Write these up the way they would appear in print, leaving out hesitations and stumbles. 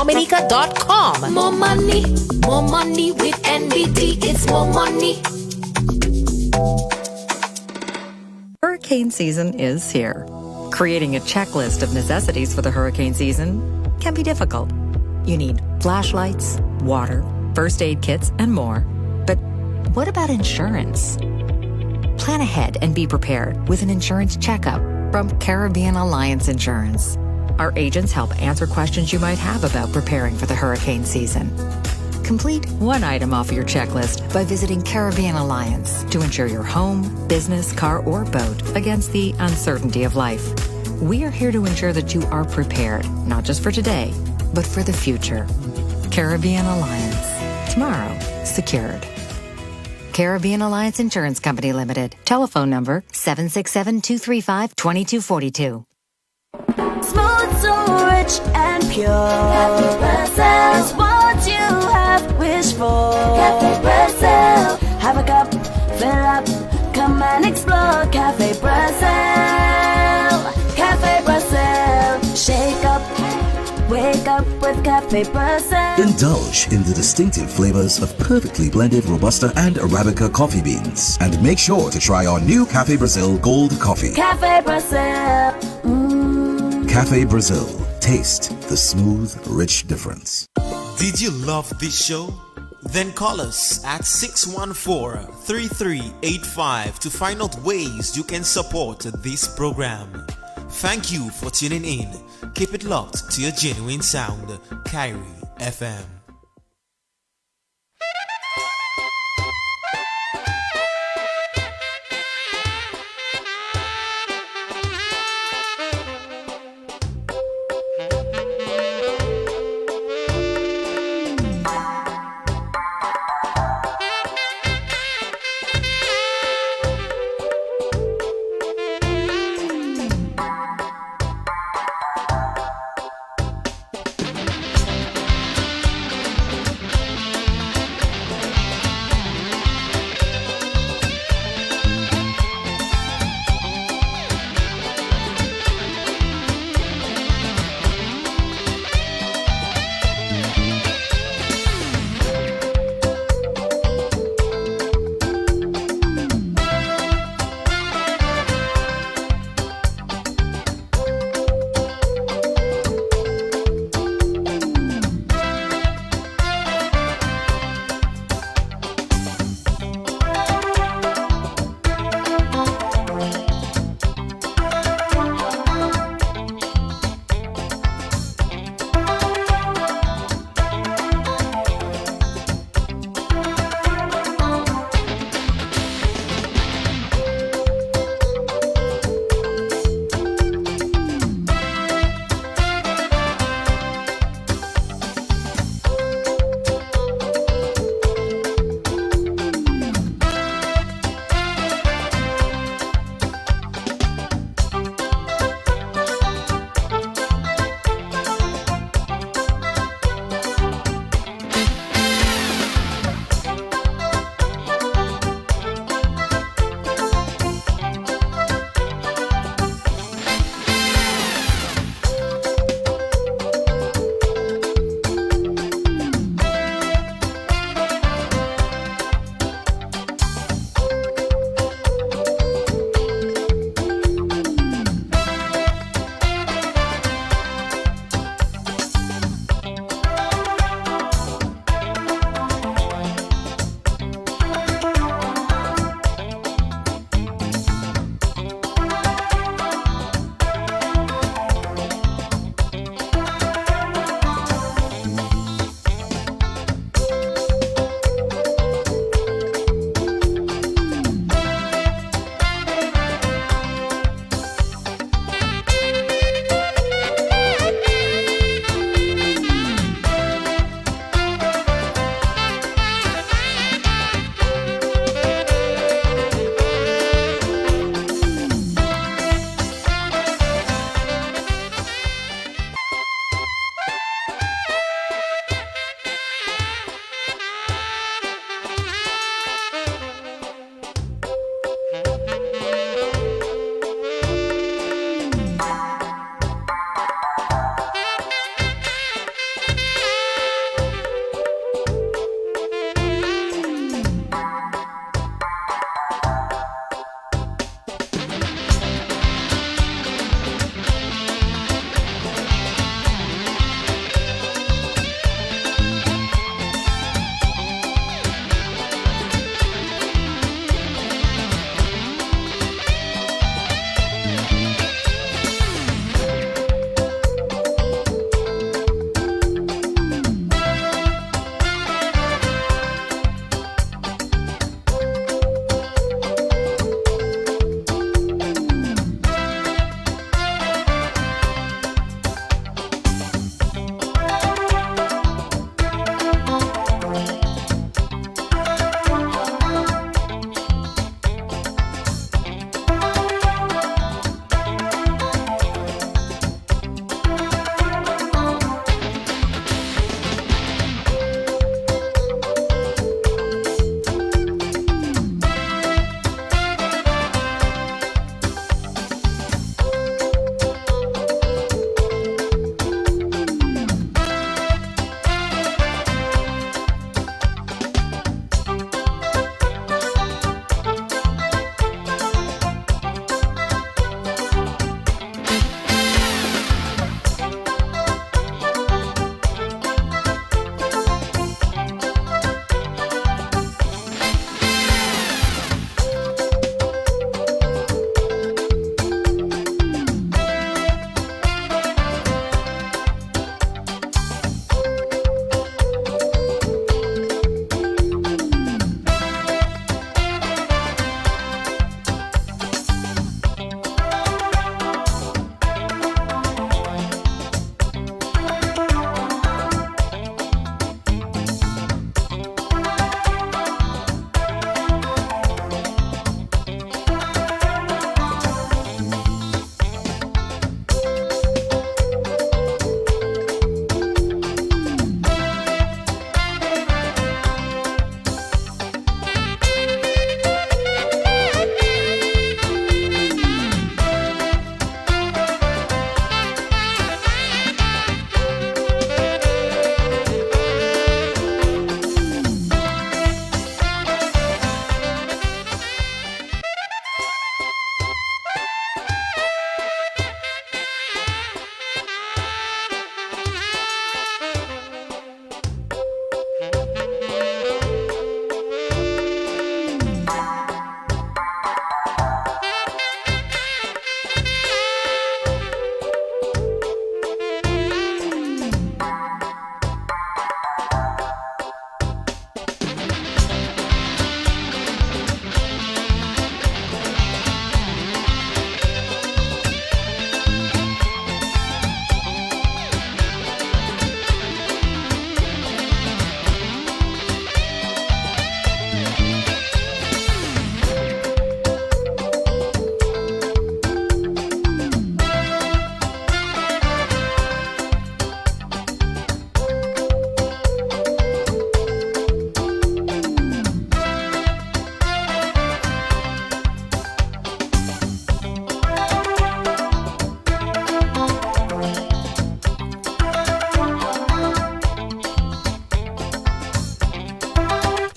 bankofdominica.com. More money with NBT, it's more money. Hurricane season is here. Creating a checklist of necessities for the hurricane season can be difficult. You need flashlights, water, first aid kits, and more. But what about insurance? Plan ahead and be prepared with an insurance checkup from Caribbean Alliance Insurance. Our agents help answer questions you might have about preparing for the hurricane season. Complete one item off your checklist by visiting Caribbean Alliance to insure your home, business, car, or boat against the uncertainty of life. We are here to ensure that you are prepared, not just for today, but for the future. Caribbean Alliance. Tomorrow, secured. Caribbean Alliance Insurance Company Limited. Telephone number 767-235-2242. Smooth, so rich and pure. Cafe Brazil is what you have wished for. Cafe Brazil. Have a cup, fill up, come and explore. Cafe Brazil. Cafe Brazil. Shake up, wake up with Cafe Brazil. Indulge in the distinctive flavors of perfectly blended Robusta and Arabica coffee beans. And make sure to try our new Cafe Brazil Gold Coffee. Cafe Brazil. Cafe Brazil. Taste the smooth, rich difference. Did you love this show? Then call us at 614-3385 to find out ways you can support this program. Thank you for tuning in. Keep it locked to your genuine sound, Kyrie FM.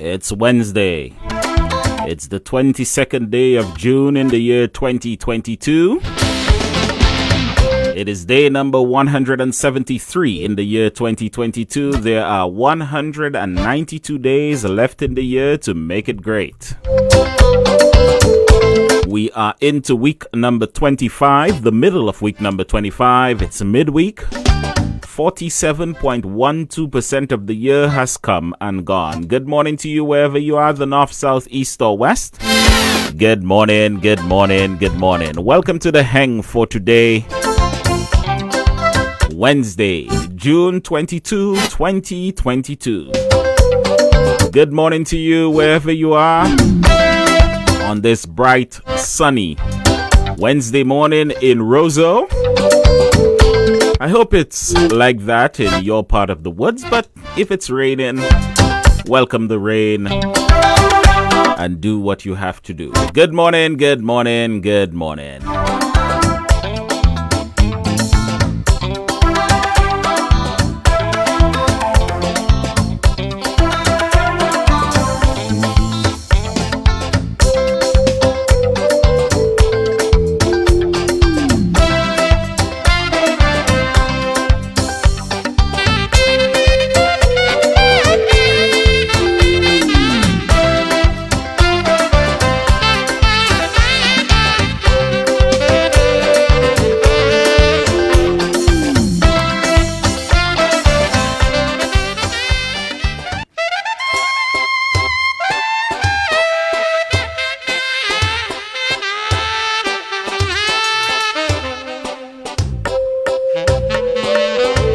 It's Wednesday. It's the 22nd day of June in the year 2022. It is day number 173 in the year 2022. There are 192 days left in the year to make it great. We are into week number 25, the middle of week number 25. It's midweek. 47.12% of the year has come and gone. Good morning to you wherever you are, the north, south, east or west. Good morning, good morning, good morning. Welcome to the hang for today, Wednesday, June 22, 2022. Good morning to you wherever you are on this bright, sunny Wednesday morning in Roseau. I hope it's like that in your part of the woods, but if it's raining, welcome the rain and do what you have to do. Good morning, good morning, good morning.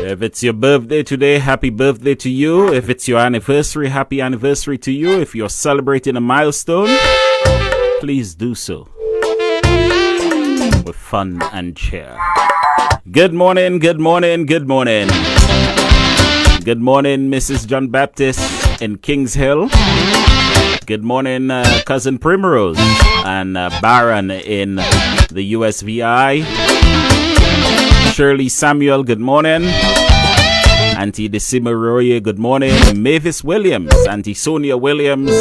If it's your birthday today, happy birthday to you. If it's your anniversary, happy anniversary to you. If you're celebrating a milestone, please do so with fun and cheer. Good morning, good morning, good morning. Good morning, Mrs. John Baptist in Kings Hill. Good morning, Cousin Primrose and Baron in the USVI. Shirley Samuel, good morning. Auntie Decima Roye, good morning. Mavis Williams, Auntie Sonia Williams.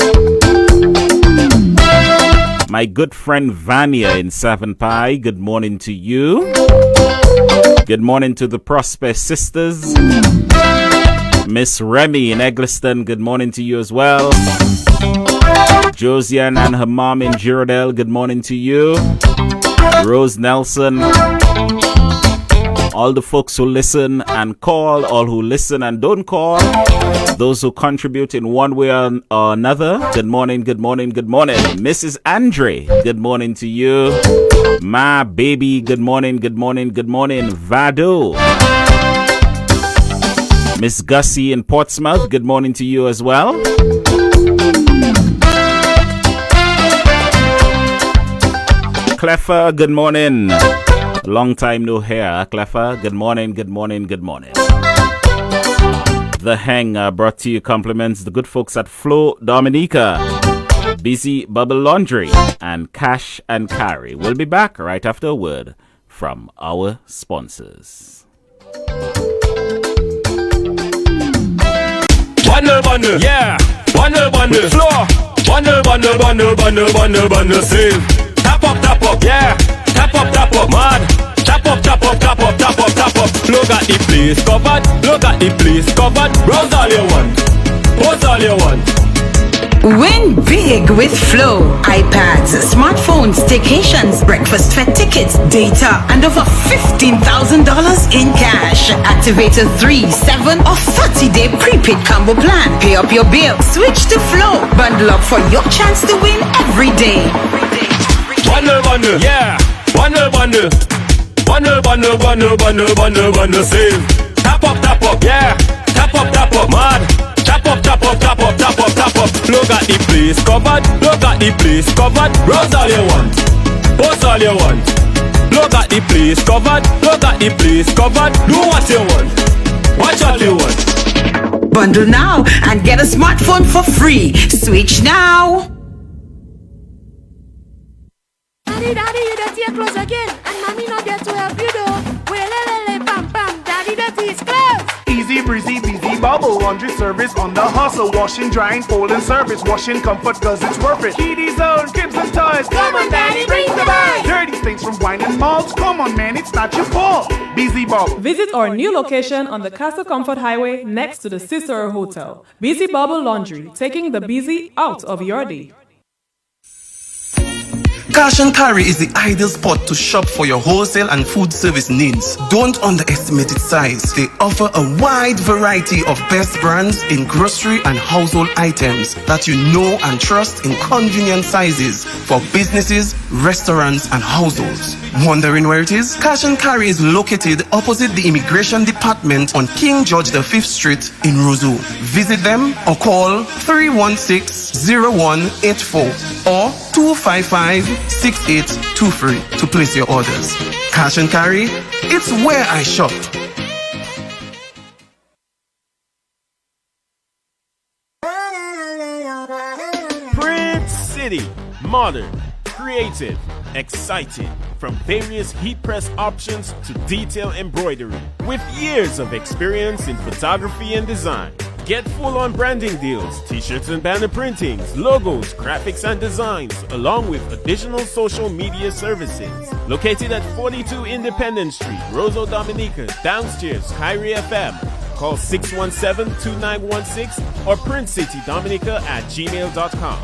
My good friend Vania in Savin Pie, good morning to you. Good morning to the Prosper Sisters. Miss Remy in Eggleston, good morning to you as well. Josiane and her mom in Girardel, good morning to you. Rose Nelson. All the folks who listen and call, all who listen and don't call, those who contribute in one way or another, good morning, good morning, good morning. Mrs. Andre, good morning to you. My baby, good morning, good morning, good morning. Vado. Miss Gussie in Portsmouth, good morning to you as well. Cleffa, good morning. Long time no hear, Cleffa. Good morning, good morning, good morning. The Hang brought to you compliments the good folks at Flo Dominica, Busy Bubble Laundry, and Cash and Carry. We'll be back right after a word from our sponsors. Bundle, bundle, yeah. Bundle, bundle, floor. Bundle, bundle, bundle, bundle, bundle, bundle, save. Tap up, yeah. Tap up, mad. Tap up, tap up, tap up, tap up, tap up. Look at the place covered. Look at the place covered. Browse all you want. Post all you want. Win big with Flow. iPads, smartphones, staycations, breakfast fare tickets, data, and over $15,000 in cash. Activate a 3, 7, or 30-day prepaid combo plan. Pay up your bill. Switch to Flow. Bundle up for your chance to win every day. Bundle, bundle, yeah. Bundle, bundle. Bundle, bundle, bundle, bundle, bundle, bundle, save. Tap up, yeah. Tap up, mad. Tap up, tap up, tap up, tap up, tap up. Look at the place covered. Look at the place covered. Browse all you want. Post all you want. Look at the place covered. Look at the place covered. Do what you want. Watch what you want. Bundle now and get a smartphone for free. Switch now. Daddy, you dirty your clothes again, and mommy not there to help you though. Well, bam, bam, daddy, dirty his clothes. Easy breezy, busy Bubble laundry service on the hustle. Washing, drying, folding service. Washing comfort cause it's worth it. Kiddies Zone, cribs and toys. Come on, Daddy, bring the boys. Dirty things from wine and malts. Come on, man, it's not your fault. BZ Bubble. Visit our new location on the Castle Comfort Highway next to the Cicero Hotel. BZ Bubble Laundry, taking the busy out of your day. Cash and Carry is the ideal spot to shop for your wholesale and food service needs. Don't underestimate its size. They offer a wide variety of best brands in grocery and household items that you know and trust in convenient sizes for businesses, restaurants, and households. Wondering where it is? Cash and Carry is located opposite the Immigration Department on King George V Street in Roseau. Visit them or call 316-0184 or 255-6823 to place your orders. Cash and Carry, it's where I shop. Print City, modern, creative, exciting. From various heat press options to detail embroidery. With years of experience in photography and design. Get full-on branding deals, t-shirts and banner printings, logos, graphics and designs, along with additional social media services. Located at 42 Independence Street, Roseau Dominica, downstairs, Kyrie FM. Call 617-2916 or printcitydominica@gmail.com.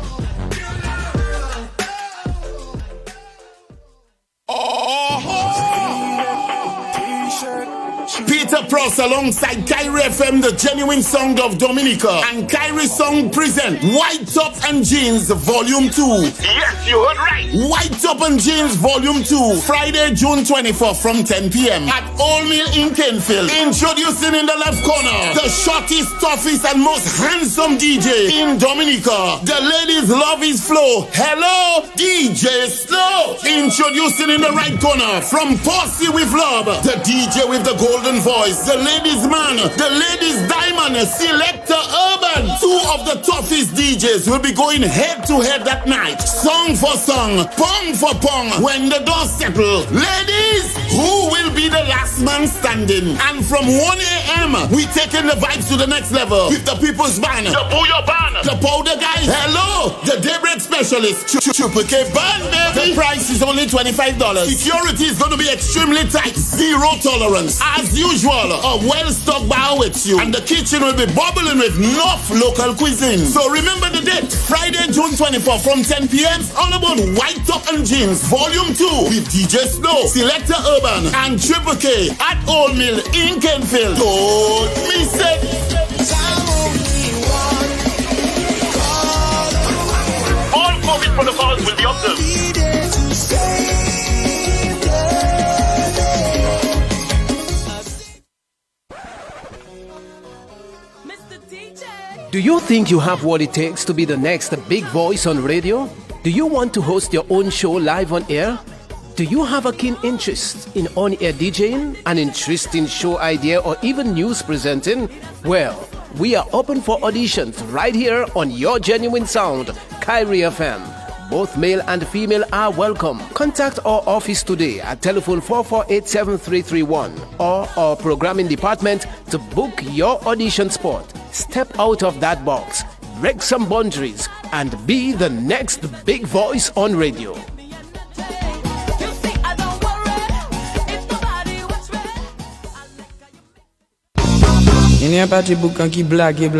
Peter Pross alongside Kyrie FM, the genuine sound of Dominica, and Kyrie Song present White Top and Jeans Volume 2. Yes, you heard right. White Top and Jeans Volume 2, Friday, June 24th from 10 p.m. at Old Mill in Kenfield. Introducing in the left corner, the shortest, toughest, and most handsome DJ in Dominica. The ladies love his flow. Hello, DJ Slow. Introducing in the right corner, from Posse with Love, the DJ with the golden voice, the ladies man, the ladies diamond, Selector Urban. Two of the toughest DJs will be going head to head that night. Song for song, pong for pong. When the doors settle, ladies, who will be the last man standing? And from 1 a.m., we taking the vibes to the next level with the People's Band, the Booyah Band, the Powder Guys. Hello, the Daybreak Specialist, Triple K Band, baby. The price is only $25. Security is going to be extremely tight. Zero tolerance. As usual, a well-stocked bar awaits you, and the kitchen will be bubbling with enough local cuisine. So remember the date, Friday, June 24th from 10 p.m. All about White Top and Jeans Volume 2 with DJ Snow, Selector Urban, and Triple K at Old Mill in Kenfield. Don't miss it. All COVID protocols will be observed. Do you think you have what it takes to be the next big voice on radio? Do you want to host your own show live on air? Do you have a keen interest in on-air DJing, an interesting show idea, or even news presenting? Well, we are open for auditions right here on Your Genuine Sound, Kyrie FM. Both male and female are welcome. Contact our office today at telephone 448-7331 or our programming department to book your audition spot. Step out of that box, break some boundaries, and be the next big voice on radio. Il n'y a pas de boucan qui blague,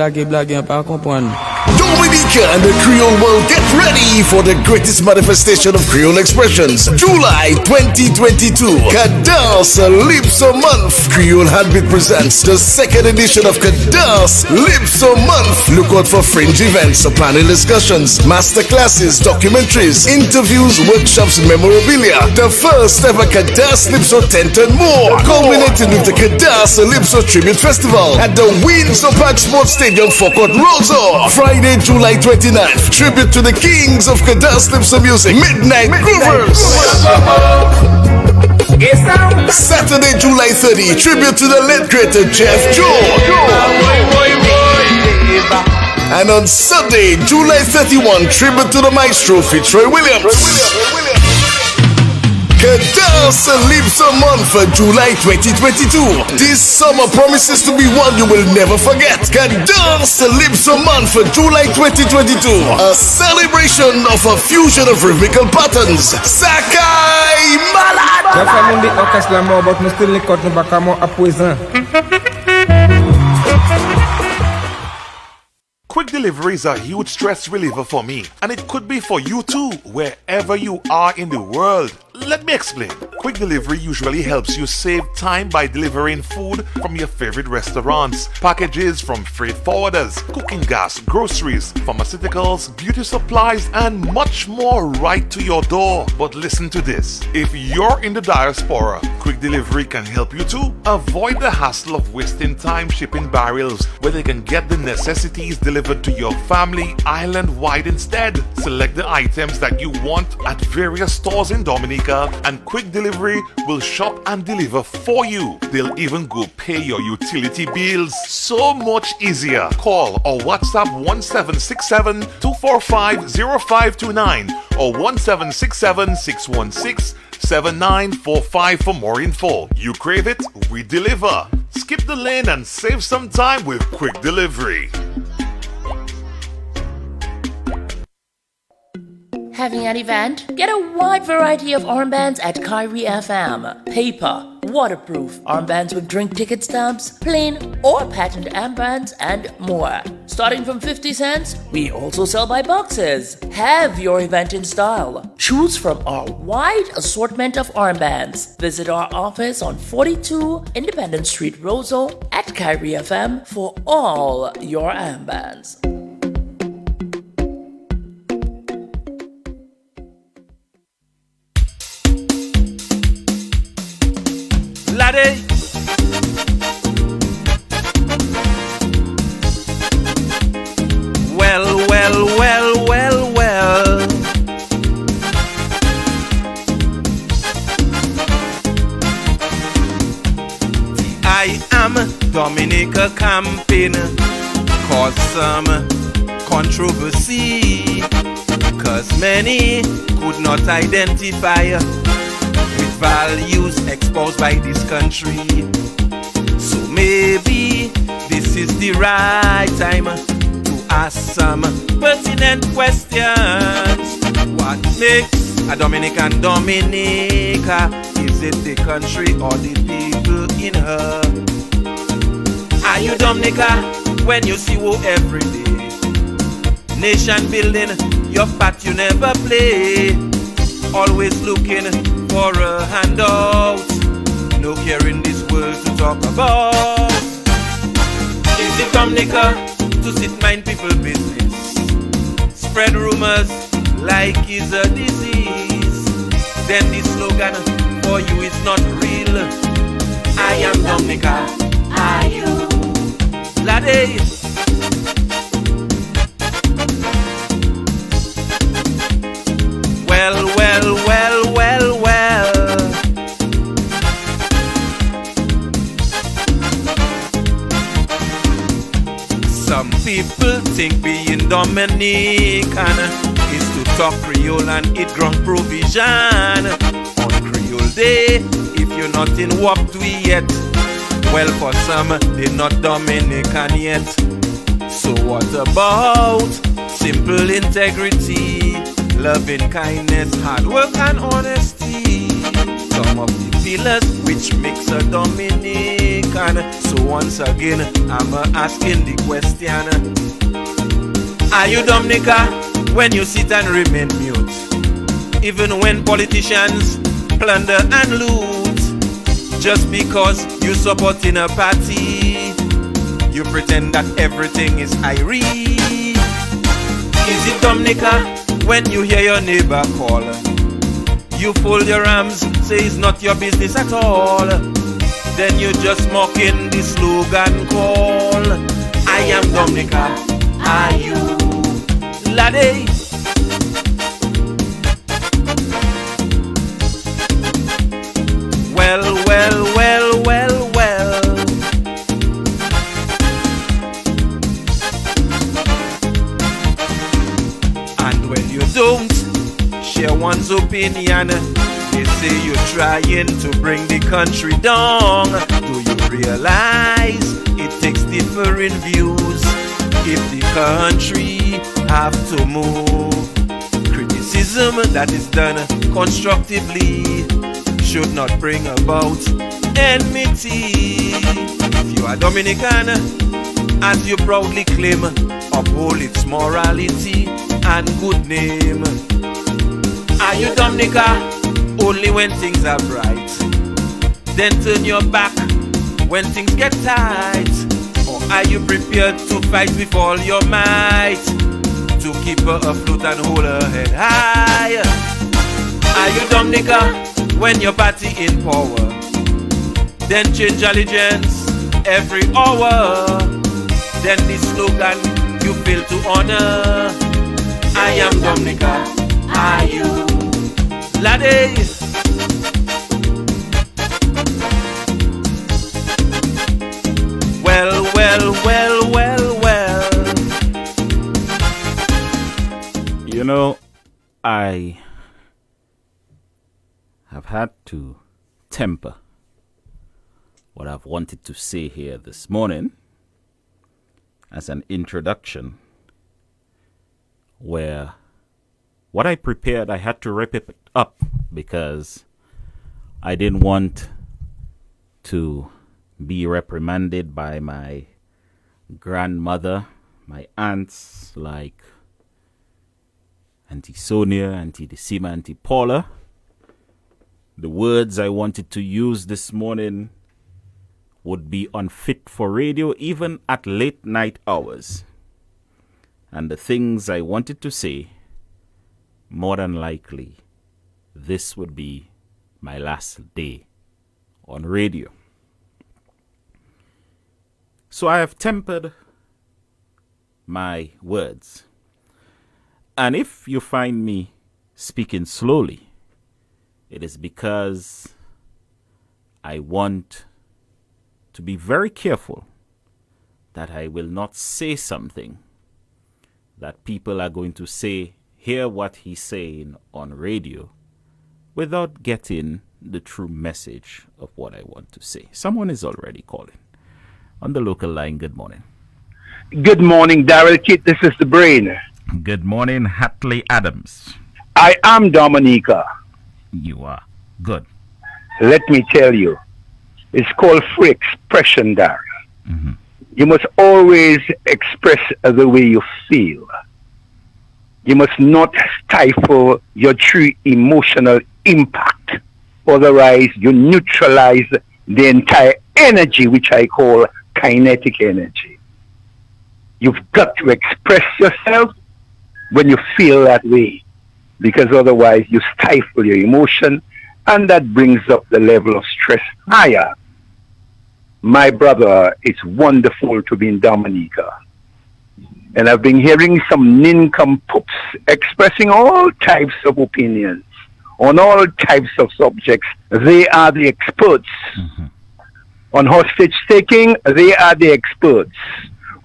pas comprendre. Dominica and the Creole world, get ready for the greatest manifestation of Creole expressions. July 2022, Cadence Lipso Month. Creole Heartbeat presents the second edition of Cadence Lipso Month. Look out for fringe events, panel discussions, master classes, documentaries, interviews, workshops, memorabilia. The first ever Cadence Lipso tent and more. Culminating with the Cadence Lipso Tribute Festival at the Windsor Park Sports Stadium, Fort Roseau. Friday, July 29th, tribute to the kings of Cadence Lipso music, Midnight Groovers. Saturday, July 30, tribute to the late creator Jeff Joe. And on Sunday, July 31, tribute to the maestro Fitzroy Williams. Cadence Calypso month for July 2022. This summer promises to be one you will never forget. Cadence Calypso month for July 2022. A celebration of a fusion of rhythmical patterns. Sakai Malade! La famille de orchestre mort, but me still l'écoute nous pas à présent. Quick delivery is a huge stress reliever for me, and it could be for you too, wherever you are in the world. Let me explain. Quick delivery usually helps you save time by delivering food from your favorite restaurants, packages from freight forwarders, cooking gas, groceries, pharmaceuticals, beauty supplies, and much more right to your door. But listen to this. If you're in the diaspora, quick delivery can help you too. Avoid the hassle of wasting time shipping barrels where they can get the necessities delivered to your family island-wide instead. Select the items that you want at various stores in Dominica, and quick delivery will shop and deliver for you. They'll even go pay your utility bills. So much easier. Call or WhatsApp 1767-245-0529 or 1767-616-7945 for more info. You crave it, we deliver. Skip the lane and save some time with quick delivery. Having an event? Get a wide variety of armbands at Kyrie FM. Paper, waterproof, armbands with drink ticket stubs, plain or patent armbands, and more. Starting from 50 cents, we also sell by boxes. Have your event in style. Choose from our wide assortment of armbands. Visit our office on 42 Independence Street, Roseau at Kyrie FM for all your armbands. Laddie. Well. I am Dominica campaign cause some controversy, cause many could not identify with values exposed by this country. So maybe this is the right time to ask some pertinent questions. What makes a Dominican Dominica? Is it the country or the people in her? Are you Dominica when you see war every day? Nation building, your part you never play. Always looking for a handout, no care in this world to talk about. Is it Dominica to sit mind people business? Spread rumors like it's a disease. Then the slogan for you is not real. I am Dominica, are you? Laddie. Well. Some people think being Dominican is to talk Creole and eat grunk provision. On Creole Day, if you're not in Waptui yet, well, for some, they're not Dominican yet. So what about simple integrity, loving kindness, hard work and honesty? Some of the pillars which makes a Dominican. So once again, I'm asking the question: are you Dominica when you sit and remain mute? Even when politicians plunder and loot, just because you support in a party, you pretend that everything is Irie. Is it Dominica when you hear your neighbor call? You fold your arms, say it's not your business at all. Then you just mocking the slogan call. I am Dominica, are you? Laddie. Well. And when you don't share one's opinion, They say you're trying to bring the country down. Do you realize it takes different views if the country have to move? Criticism that is done constructively should not bring about enmity. If you are Dominican, as you proudly claim, uphold its morality and good name. Are you Dominica only when things are bright? Then turn your back when things get tight? Or are you prepared to fight with all your might to keep her afloat and hold her head high? Are you Dominica when your party in power? Then change allegiance every hour. Then the slogan you fail to honor. I am Dominica, are you? Lade. Well, You know, I have had to temper what I've wanted to say here this morning as an introduction, where what I prepared, I had to wrap it up because I didn't want to be reprimanded by my grandmother, my aunts like Auntie Sonia, Auntie Decima, Auntie Paula. The words I wanted to use this morning would be unfit for radio, even at late night hours. And the things I wanted to say, more than likely, this would be my last day on radio. So I have tempered my words. And if you find me speaking slowly, it is because I want to be very careful that I will not say something that people are going to say, hear what he's saying on radio, without getting the true message of what I want to say. Someone is already calling. On the local line, good morning. Good morning, Daryl Kit. This is the Brain. Good morning, Hatley Adams. I am Dominica. You are. Good. Let me tell you, it's called free expression, Daryl. Mm-hmm. You must always express the way you feel. You must not stifle your true emotional impact. Otherwise, you neutralize the entire energy, which I call kinetic energy. You've got to express yourself when you feel that way, because otherwise you stifle your emotion, and that brings up the level of stress higher. My brother, it's wonderful to be in Dominica. And I've been hearing some nincompoops expressing all types of opinions on all types of subjects. They are the experts. Mm-hmm. On hostage taking, they are the experts.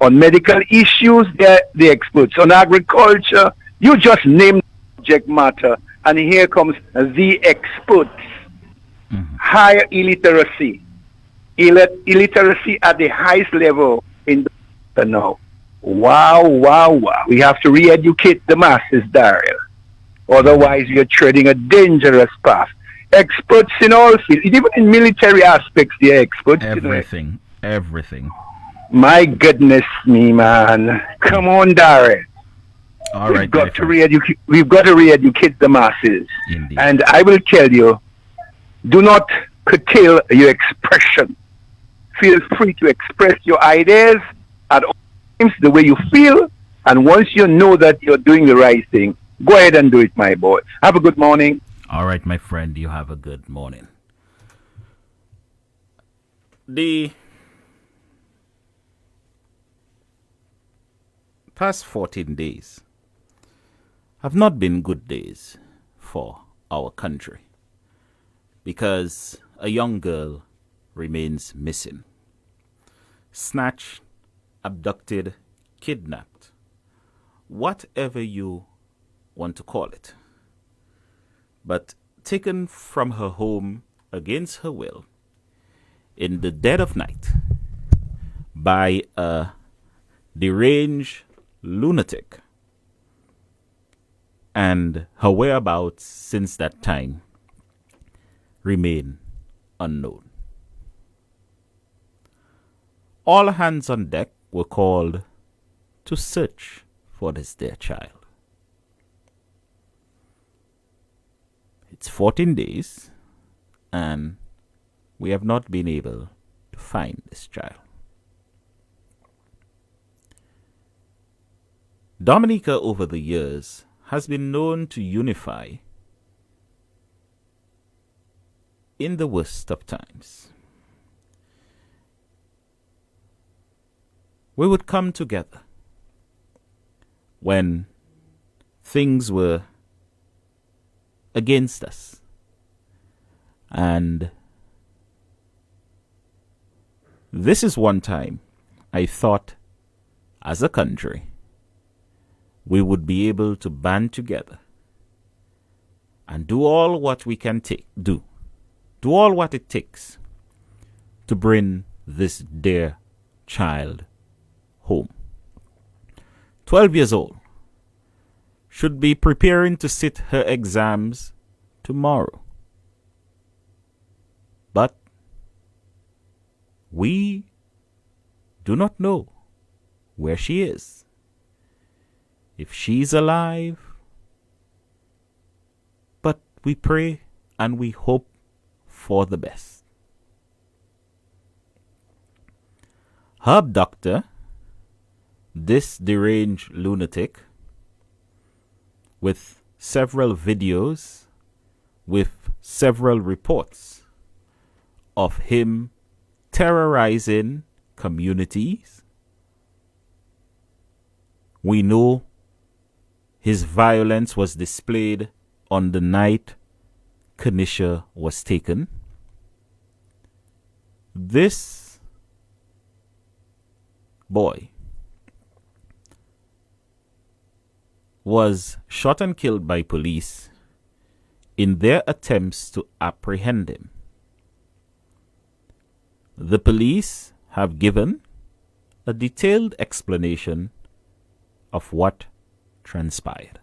On medical issues, they're the experts. On agriculture, you just name the subject matter, and here comes the experts. Mm-hmm. Higher illiteracy. Illiteracy at the highest level in the now. Wow. We have to re-educate the masses, Daryl. Otherwise, you're treading a dangerous path. Experts in all fields, even in military aspects, they're experts. Everything. My goodness me, man. Come on, Daryl. All right, we've got to re-educate the masses. Indeed. And I will tell you, do not curtail your expression. Feel free to express your ideas at all times the way you feel. And once you know that you're doing the right thing, go ahead and do it, my boy. Have a good morning. All right, my friend, you have a good morning. The past 14 days have not been good days for our country because a young girl remains missing. Snatched, abducted, kidnapped, whatever you want to call it. But taken from her home against her will in the dead of night by a deranged lunatic, and her whereabouts since that time remain unknown. All hands on deck were called to search for this dear child. It's 14 days, and we have not been able to find this child. Dominica, over the years, has been known to unify in the worst of times. We would come together when things were against us, and this is one time I thought, as a country, we would be able to band together and do all what we can do all what it takes to bring this dear child home. 12 years old, should be preparing to sit her exams tomorrow. But we do not know where she is, if she's alive. But we pray and we hope for the best. Her abductor, this deranged lunatic, with several videos, with several reports of him terrorizing communities. We know his violence was displayed on the night Kanisha was taken. This boy was shot and killed by police in their attempts to apprehend him. The police have given a detailed explanation of what transpired.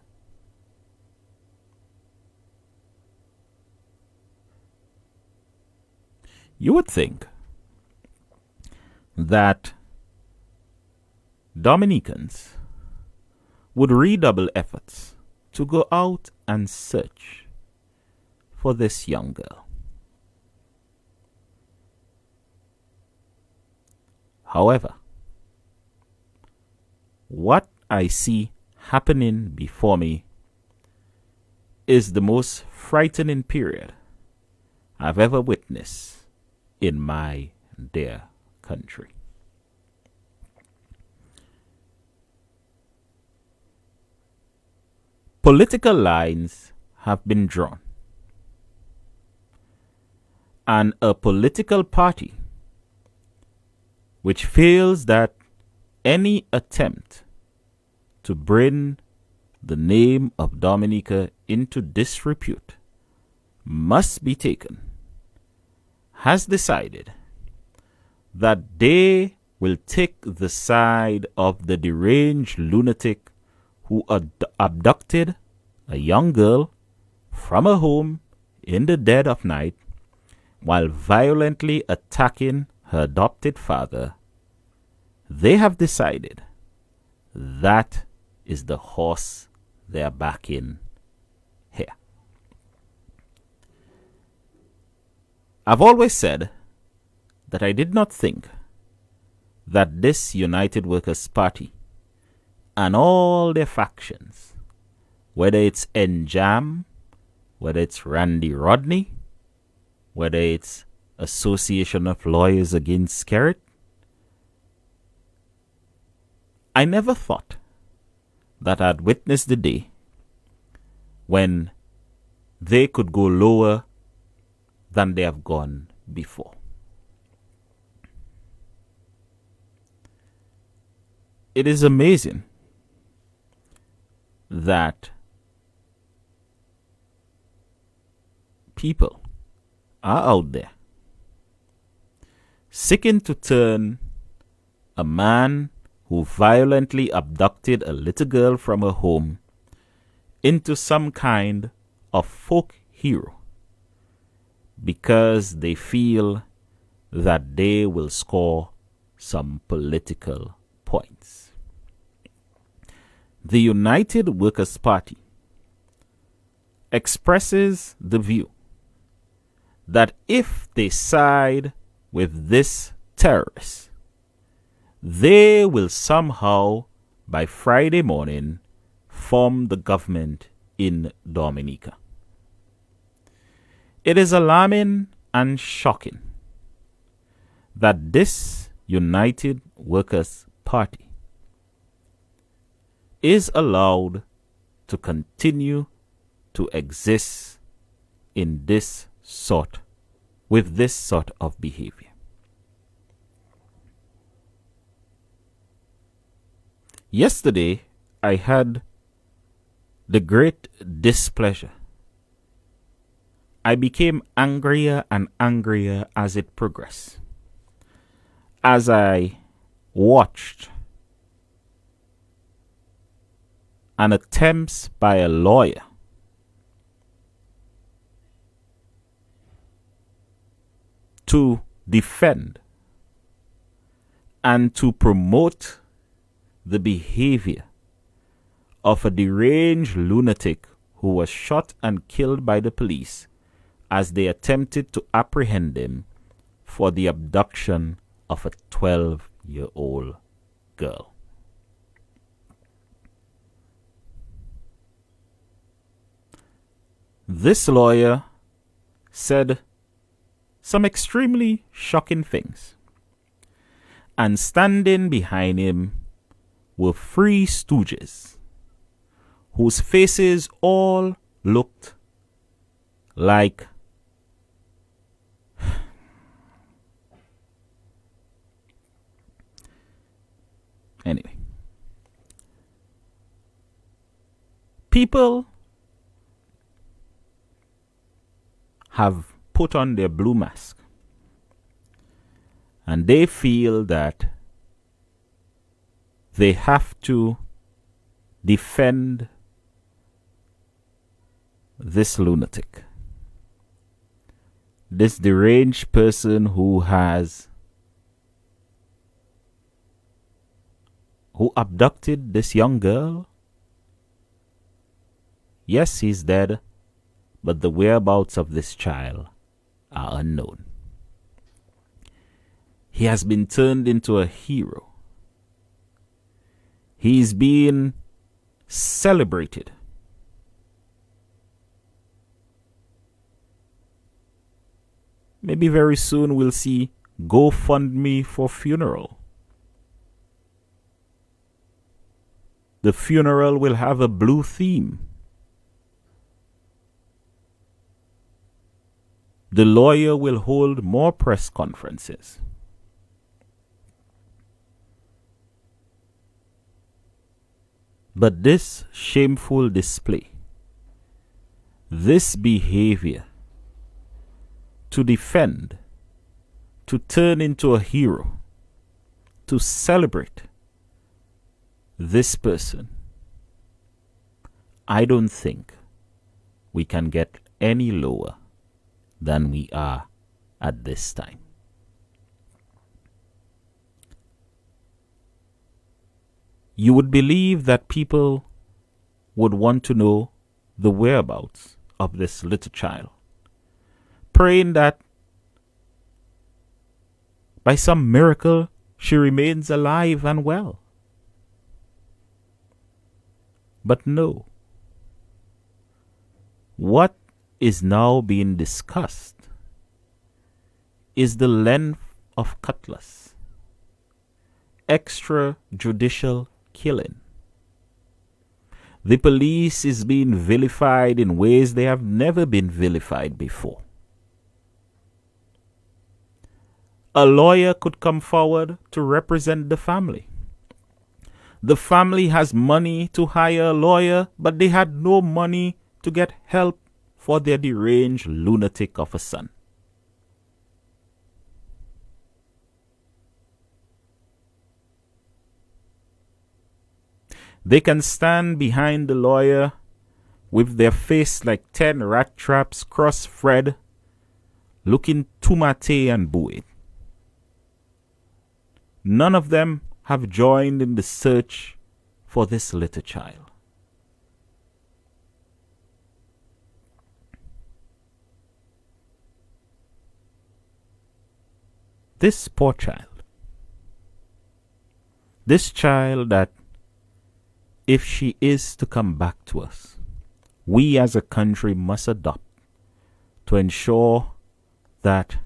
You would think that Dominicans would redouble efforts to go out and search for this young girl. However, what I see happening before me is the most frightening period I've ever witnessed in my dear country. Political lines have been drawn, and a political party which feels that any attempt to bring the name of Dominica into disrepute must be taken, has decided that they will take the side of the deranged lunatic who abducted a young girl from a home in the dead of night while violently attacking her adopted father. They have decided that is the horse they're backing here. I've always said that I did not think that this United Workers' Party and all their factions, whether it's NJAM, whether it's Randy Rodney, whether it's Association of Lawyers Against Skerrit, I never thought that I'd witness the day when they could go lower than they have gone before. It is amazing that people are out there seeking to turn a man who violently abducted a little girl from her home into some kind of folk hero because they feel that they will score some political points. The United Workers' Party expresses the view that if they side with this terrorist, they will somehow, by Friday morning, form the government in Dominica. It is alarming and shocking that this United Workers' Party is allowed to continue to exist in this sort, with this sort of behavior. Yesterday, I had the great displeasure. I became angrier and angrier as it progressed. As I watched an attempt by a lawyer to defend and to promote the behavior of a deranged lunatic who was shot and killed by the police as they attempted to apprehend him for the abduction of a 12-year-old girl. This lawyer said some extremely shocking things, and standing behind him were three stooges whose faces all looked like anyway. People have put on their blue mask and they feel that they have to defend this lunatic, this deranged person who abducted this young girl. Yes, he's dead, but the whereabouts of this child are unknown. He has been turned into a hero. He's being celebrated. Maybe very soon we'll see GoFundMe for funeral. The funeral will have a blue theme. The lawyer will hold more press conferences. But this shameful display, this behavior to defend, to turn into a hero, to celebrate this person, I don't think we can get any lower than we are at this time. You would believe that people would want to know the whereabouts of this little child, praying that by some miracle she remains alive and well. But no. What is now being discussed is the length of cutlass, extrajudicial killing. The police is being vilified in ways they have never been vilified before. A lawyer could come forward to represent the family. The family has money to hire a lawyer, but they had no money to get help for their deranged lunatic of a son. They can stand behind the lawyer with their face like 10 rat traps cross-thread, looking tumate and buoyed. None of them have joined in the search for this little child. This poor child. This child that, if she is to come back to us, we as a country must adopt to ensure that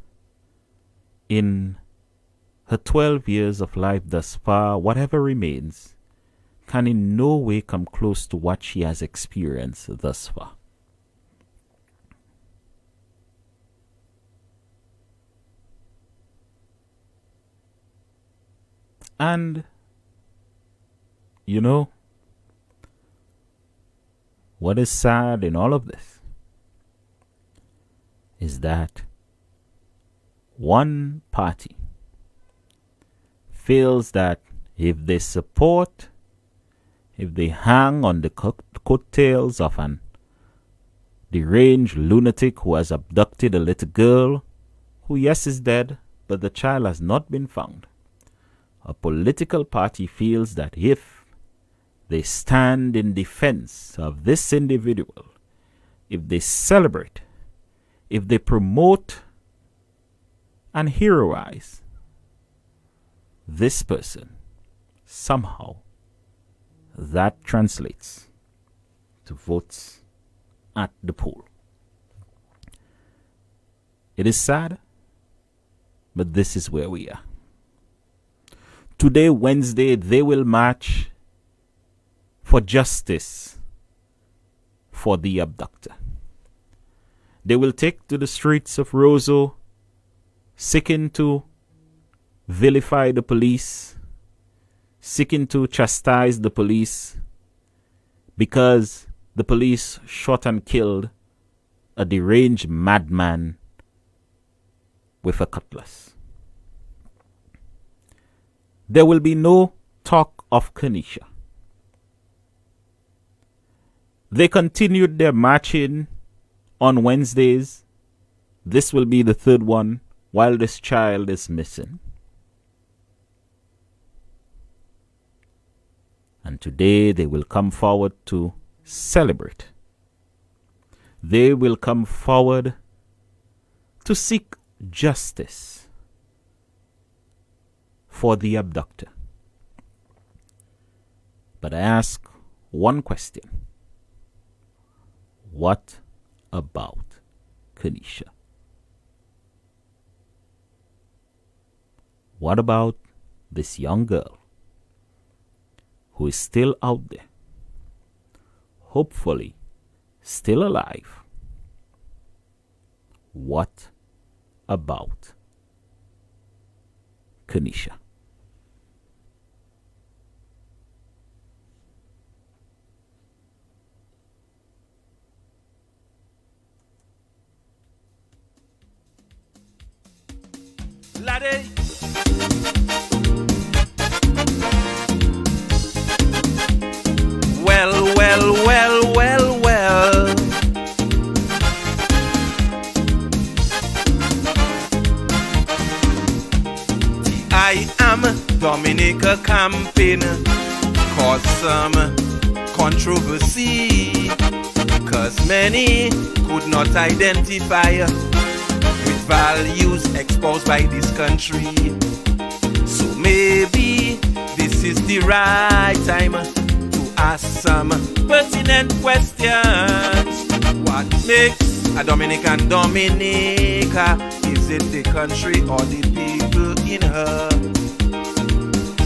in her 12 years of life thus far, whatever remains can in no way come close to what she has experienced thus far. And, you know, what is sad in all of this is that one party feels that if they support, if they hang on the coattails of an deranged lunatic who has abducted a little girl, who yes is dead, but the child has not been found, a political party feels that if they stand in defense of this individual, if they celebrate, if they promote and heroize this person, somehow that translates to votes at the poll. It is sad, but this is where we are. Today, Wednesday, they will march for justice for the abductor. They will take to the streets of Roseau, seeking to vilify the police, seeking to chastise the police because the police shot and killed a deranged madman with a cutlass. There will be no talk of Kenesha. They continued their marching on Wednesdays. This will be the third one while this child is missing. And today they will come forward to celebrate. They will come forward to seek justice for the abductor. But I ask one question. What about Kenesha? What about this young girl who is still out there, hopefully still alive? What about Kenesha? Laddie. Well. I am Dominica campaign cause some controversy, cause many could not identify with values exposed by this country. So maybe this is the right time to ask some pertinent questions. What makes a Dominican Dominica? Is it the country or the people in her?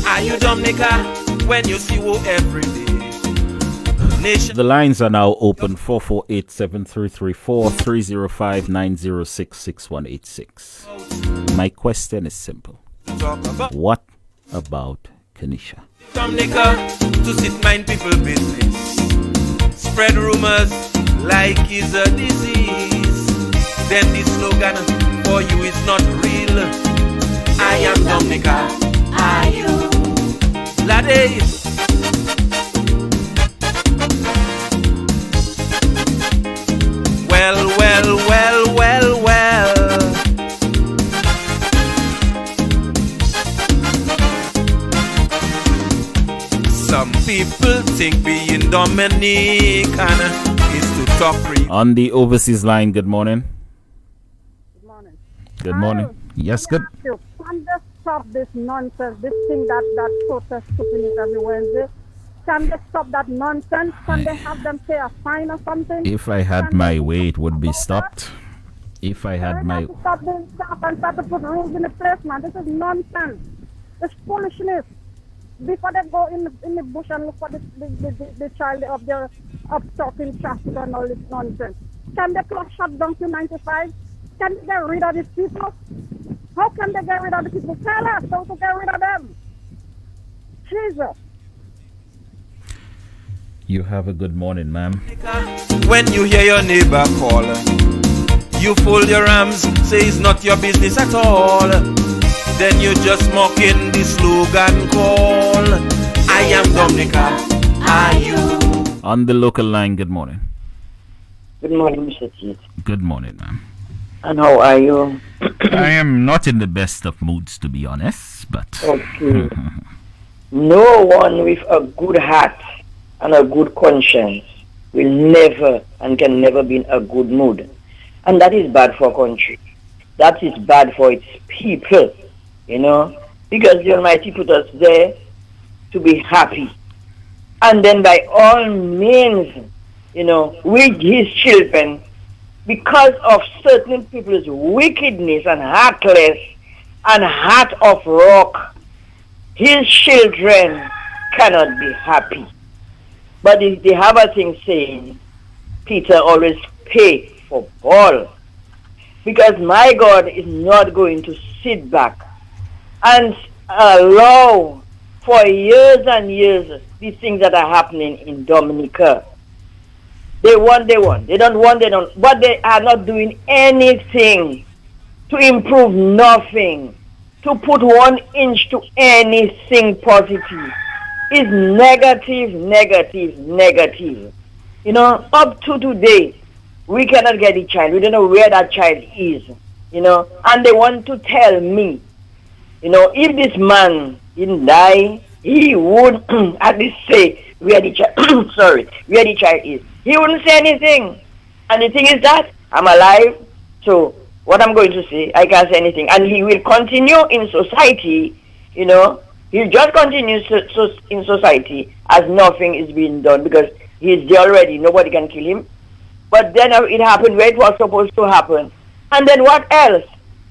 Are you Dominica when you see war every day? The lines are now open. 448-7334-305-906-6186. My question is simple. What about Kenesha? Dominica to sit mind people business, spread rumors, like it's a disease, then the slogan for you is not real. I am Dominica, are you? Lade. Well, well, well, well, well. Some people think being Dominican is to talk free. On the overseas line, good morning. Good morning. Yes, good. Can they stop this nonsense, this thing that protest stupid every Wednesday? Can they stop that nonsense? Can they have them pay a fine or something? If I had my way, it would be stopped. If I had my... Stop this stuff and start to put rules in the place, man. This is nonsense. It's foolishness. Before they go in the bush and look for the child up there up talking traffic and all this nonsense. Can they close shut down to 95? Can they get rid of these people? How can they get rid of the people? Tell us how to get rid of them. Jesus. You have a good morning, ma'am. When you hear your neighbor call, you fold your arms, say it's not your business at all. Then you just mocking the slogan call. I am Dominica, are you? On the local line, good morning. Good morning, Mr. Chief. Good morning, ma'am. And how are you? I am not in the best of moods, to be honest, but... Okay. No one with a good heart and a good conscience will never and can never be in a good mood. And that is bad for a country. That is bad for its people, you know, because the Almighty put us there to be happy. And then by all means, you know, with his children, because of certain people's wickedness and heartless and heart of rock, his children cannot be happy. But they have a thing saying, Peter always pay for ball. Because my God is not going to sit back and allow for years and years these things that are happening in Dominica. They want. They don't want, they don't. But they are not doing anything to improve nothing, to put 1 inch to anything positive. It's negative, negative, negative. You know, up to today, we cannot get the child. We don't know where that child is, you know. And they want to tell me, you know, if this man didn't die, he would at least say where the child, where the child is. He wouldn't say anything. And the thing is that I'm alive, so what I'm going to say, I can't say anything. And he will continue in society, you know. He'll just continue in society as nothing is being done because he's there already. Nobody can kill him. But then it happened where it was supposed to happen. And then what else?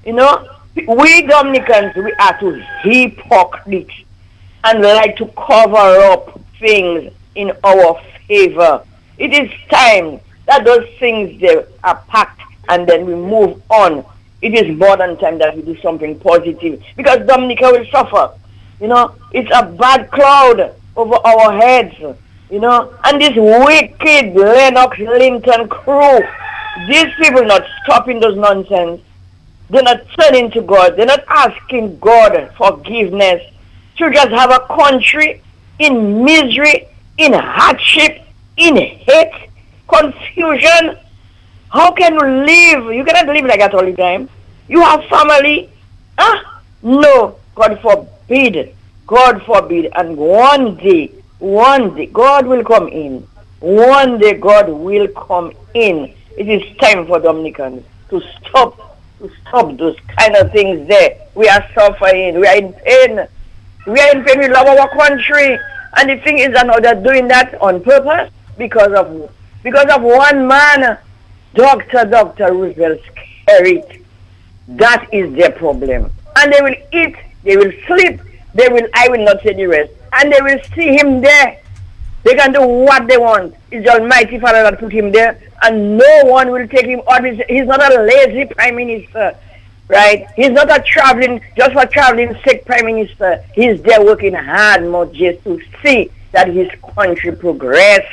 You know, we Dominicans, we are too hypocrite and like to cover up things in our favor. It is time that those things they are packed and then we move on. It is more than time that we do something positive because Dominica will suffer. You know, it's a bad cloud over our heads. You know, and this wicked Lennox Linton crew, these people not stopping those nonsense. They're not turning to God. They're not asking God forgiveness to just have a country in misery, in hardship, in hate, confusion. How can you live? You cannot live like that all the time. You have family. No, God forbid. God forbid. And one day, God will come in. One day, God will come in. It is time for Dominicans to stop those kind of things there. We are suffering. We are in pain. We are in pain. We love our country. And the thing is that now they're doing that on purpose because of one man, Dr. Roosevelt Skerrit. That is their problem. And they will eat, they will sleep, I will not say the rest. And they will see him there. They can do what they want. It's the Almighty Father that put him there. And no one will take him out. He's not a lazy prime minister, right? He's not a traveling sick prime minister. He's there working hard, more just to see that his country progress.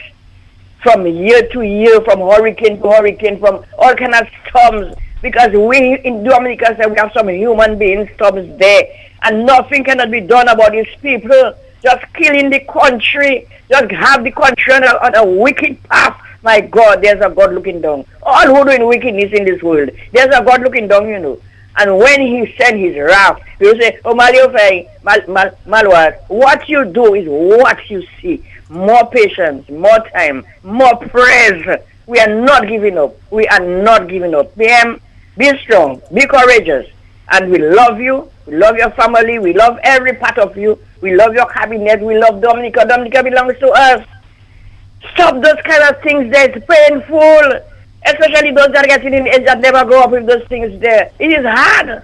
from year to year, from hurricane to hurricane, from all kind of storms. Because we in Dominica say we have some human being storms there, and nothing cannot be done about these people. Just killing the country, just have the country on a wicked path. My God, there's a God looking down. All who doing wickedness in this world, there's a God looking down, you know. And when he send his wrath, he will say, oh, Malwar, what you do is what you see. More patience, more time, more praise. We are not giving up. We are not giving up. Be strong, be courageous. And we love you. We love your family. We love every part of you. We love your cabinet. We love Dominica. Dominica belongs to us. Stop those kind of things there. It's painful. Especially those that are getting in age that never grow up with those things there. It is hard.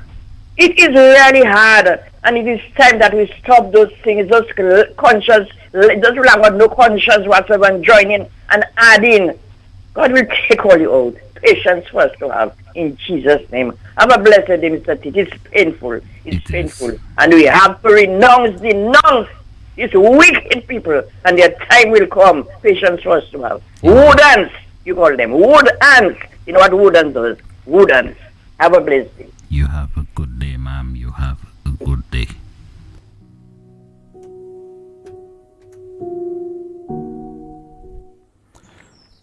It is really hard. And it is time that we stop those things, those conscience, those people have got no conscience whatsoever, and join in and add in. God will take all you out. Patience for us to have. In Jesus' name. Have a blessed day, Mr. T. It's painful. It's painful. And we have to renounce these wicked people. And their time will come. Patience for us to have. Wood ants, you call them. Wood ants. You know what wood ants does? Wood ants. Have a blessed day. You have a good day, ma'am. You have a good day.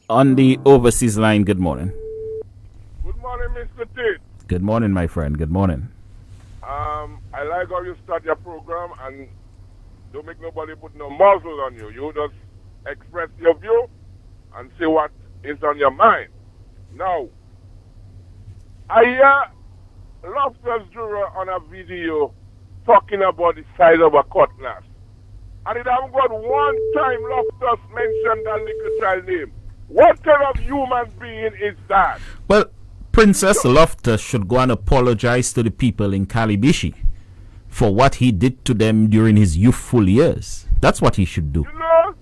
On the overseas line, good morning. Good morning, Mr. Tate. Good morning, my friend. Good morning. I like how you start your program and don't make nobody put no muzzle on you. You just express your view and say what is on your mind. Now, I hear Loftus Juror on a video talking about the size of a cutlass. And it haven't got one time Loftus mentioned that little child name. What kind of human being is that? Well, Princess Loftus should go and apologize to the people in Calibishi for what he did to them during his youthful years. That's what he should do. You know?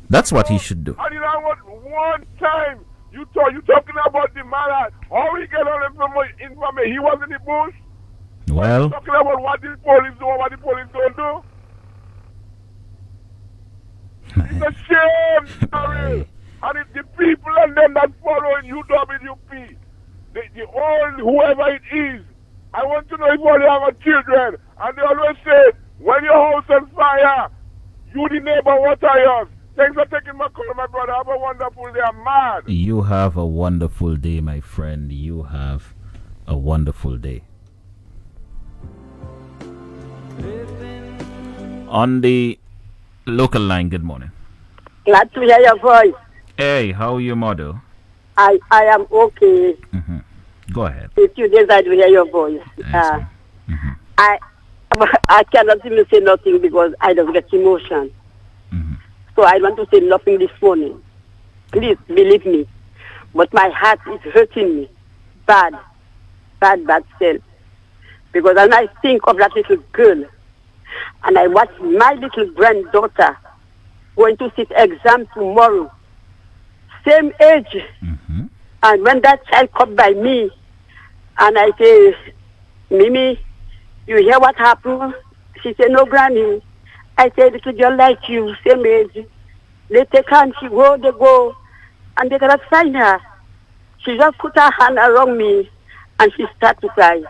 That's what he should do. And you know what? One time you talking about the man, how he get all information? He was in the bush. Well, talking about what the police do, what the police don't do. It's a shame, sorry. And it's the people and them that following UWP, the old whoever it is. I want to know if all they have children. And they always say, when your house on fire, you the neighbor, what are yours? Thanks for taking my call, my brother. Have a wonderful day. I'm mad. You have a wonderful day, my friend. You have a wonderful day. On the local line, good morning. Glad to hear your voice. Hey, how are you, model? I am okay. Mm-hmm. Go ahead. A few days I do hear your voice. I cannot even say nothing because I don't get emotion. So I want to say nothing this morning. Please believe me. But my heart is hurting me. Bad still. Because when I think of that little girl, and I watch my little granddaughter going to sit exam tomorrow, same age. And when that child come by me, and I say, Mimi, you hear what happened? She said, no, Granny. I said, little girl like you, same age. They take her and she go, they go, and they cannot find her. She just put her hand around me, and she start to cry.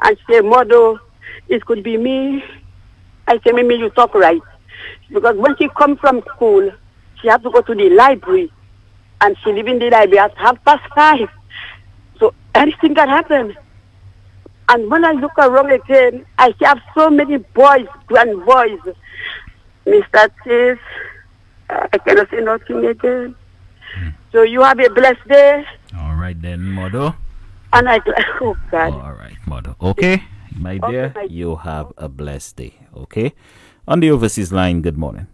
And she said, Mother, it could be me. I said, Mimi, you talk right. Because when she come from school, she have to go to the library. And she live in the library at 5:30. So anything can happen. And when I look around again, I have so many boys, grand boys. Mr. Tis, I cannot say nothing again. So you have a blessed day. All right then, Modo. And oh God. All right, Modo. Okay, my dear, you have a blessed day. Okay. On the overseas line, good morning.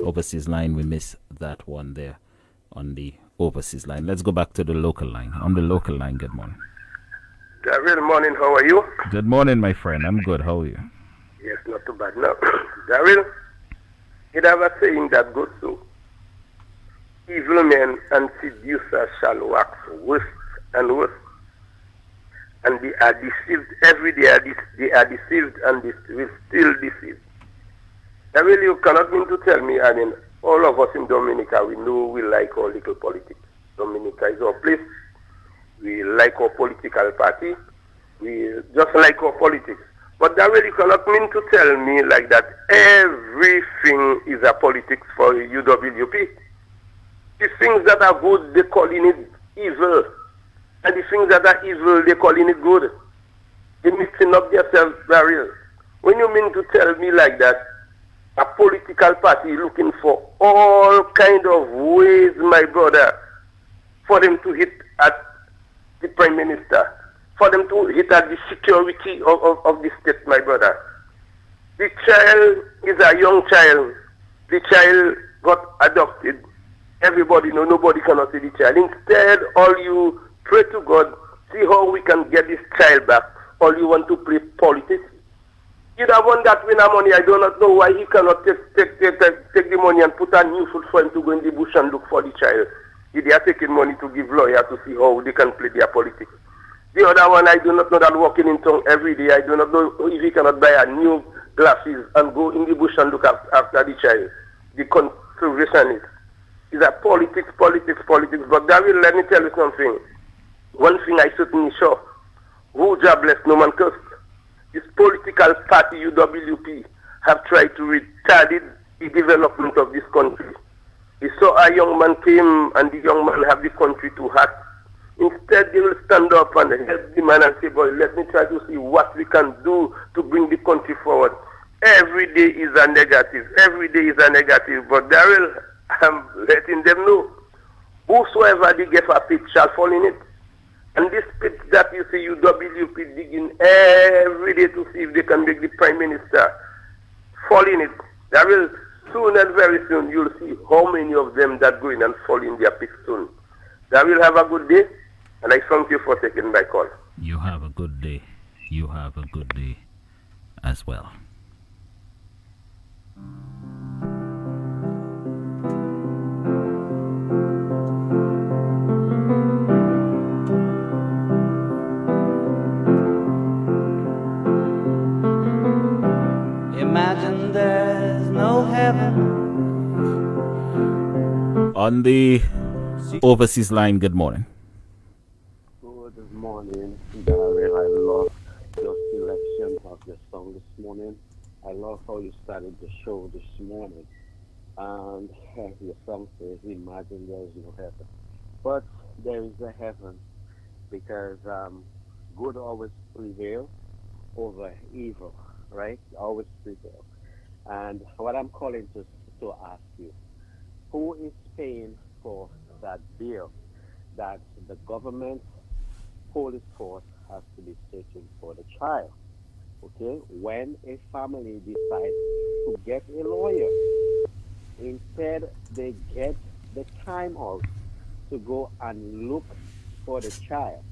Overseas line, we miss that one there. On the overseas line. Let's go back to the local line. On the local line, good morning. Good morning, how are you? Good morning, my friend. I'm good. How are you? Yes, not too bad. No, Daryl, you have a saying that goes so. Evil men and seducers shall wax worse and worse. And they are deceived every day. They are deceived and they will still deceive. Daryl, you cannot mean to tell me, All of us in Dominica, we know we like our little politics. Dominica is our place. We like our political party. We just like our politics. But that really cannot mean to tell me like that everything is a politics for UWP. The things that are good, they're calling it evil. And the things that are evil, they're calling it good. They're mixing up themselves very well. When you mean to tell me like that, a political party looking for all kind of ways, my brother, for them to hit at the Prime Minister, for them to hit at the security of the state, my brother. The child is a young child. The child got adopted. Everybody know, nobody cannot see the child. Instead, all you pray to God, see how we can get this child back. All you want to play politics. You'd have won that winner money. I do not know why he cannot take the money and put a new food for him to go in the bush and look for the child. They are taking money to give lawyer to see how they can play their politics. The other one, I do not know that walking in town every day. I do not know if he cannot buy a new glasses and go in the bush and look after the child. The conservationist. Is a politics. But that will let me tell you something. One thing I certainly sure. Who jobless, no man cursed. This political party, UWP, have tried to retard the development of this country. They saw a young man came and the young man have the country to heart. Instead, they will stand up and help the man and say, boy, let me try to see what we can do to bring the country forward. Every day is a negative. But Daryl, I'm letting them know. Whosoever they get a pit shall fall in it. And this pit that you see UWP digging every day to see if they can make the Prime Minister fall in it. Daryl, soon and very soon you'll see how many of them that go in and fall in their pit soon. Daryl, have a good day. And I thank you for taking my call. You have a good day. You have a good day as well. Imagine there's no heaven. On the overseas line, good morning. Good morning, Daryl. I love your selection of your song this morning. I love how you started the show this morning. And your song says, imagine there is no heaven. But there is a heaven because good always prevails over evil, right? Always prevail. And what I'm calling to ask you, who is paying for that bill that the government police force has to be searching for the child? Okay, when a family decides to get a lawyer, instead they get the time out to go and look for the child.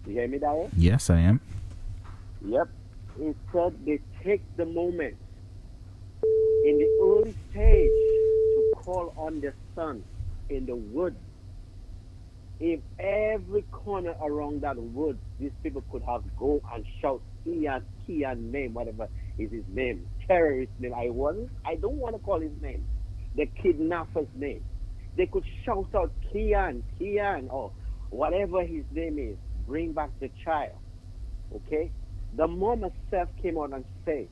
You hear me, Daya? Yes, I am. Yep. Instead they take the moment in the early stage to call on their son in the woods. If every corner around that wood, these people could have go and shout Kian name, whatever is his name, terrorist name. I don't want to call his name, the kidnapper's name. They could shout out Kian, or whatever his name is. Bring back the child. Okay? The mom herself came out and said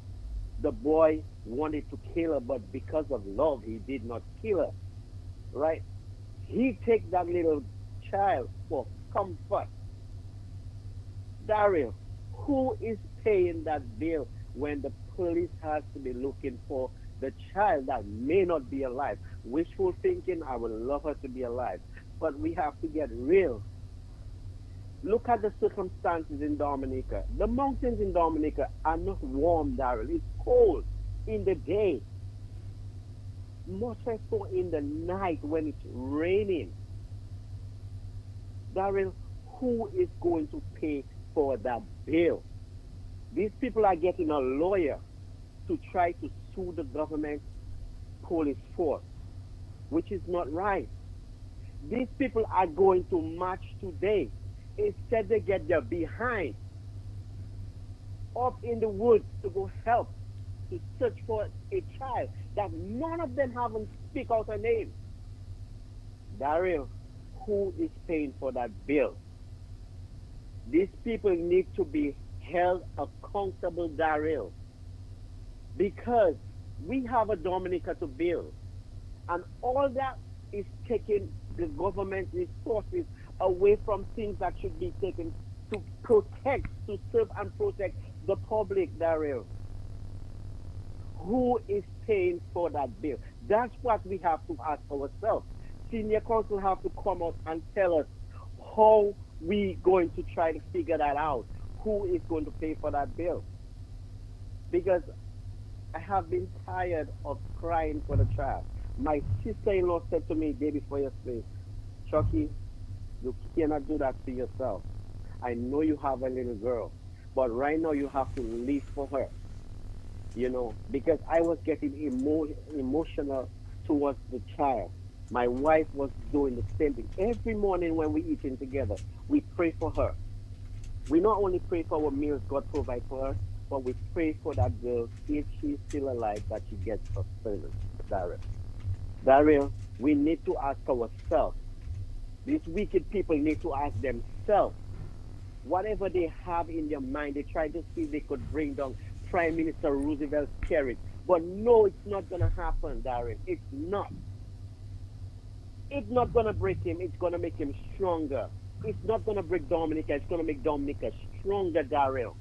the boy wanted to kill her, but because of love, he did not kill her. Right? He take that little child for comfort. Daryl, who is paying that bill when the police has to be looking for the child that may not be alive? Wishful thinking, I would love her to be alive. But we have to get real. Look at the circumstances in Dominica. The mountains in Dominica are not warm, Daryl. It's cold in the day. Much less so in the night when it's raining. Daryl, who is going to pay for that bill? These people are getting a lawyer to try to sue the government police force, which is not right. These people are going to march today. Instead, they get their behind up in the woods to go help, to search for a child that none of them haven't speak out her name. Daryl, who is paying for that bill? These people need to be held accountable, Daryl, because we have a Dominica to build, and all that is taking the government resources away from things that should be taken to protect, to serve and protect the public, Daryl. Who is paying for that bill? That's what we have to ask ourselves. Senior council have to come out and tell us how we going to try to figure that out. Who is going to pay for that bill? Because I have been tired of crying for the child. My sister-in-law said to me day before yesterday, Chucky, you cannot do that to yourself. I know you have a little girl, but right now you have to live for her. You know, because I was getting emotional towards the child. My wife was doing the same thing. Every morning when we eating together, we pray for her. We not only pray for our meals God provides for her, but we pray for that girl, if she's still alive, that she gets sustenance. Daryl, we need to ask ourselves. These wicked people need to ask themselves. Whatever they have in their mind, they try to see if they could bring down Prime Minister Roosevelt's spirit. But no, it's not going to happen, Daryl. It's not. It's not going to break him. It's going to make him stronger. It's not going to break Dominica. It's going to make Dominica stronger, Daryl.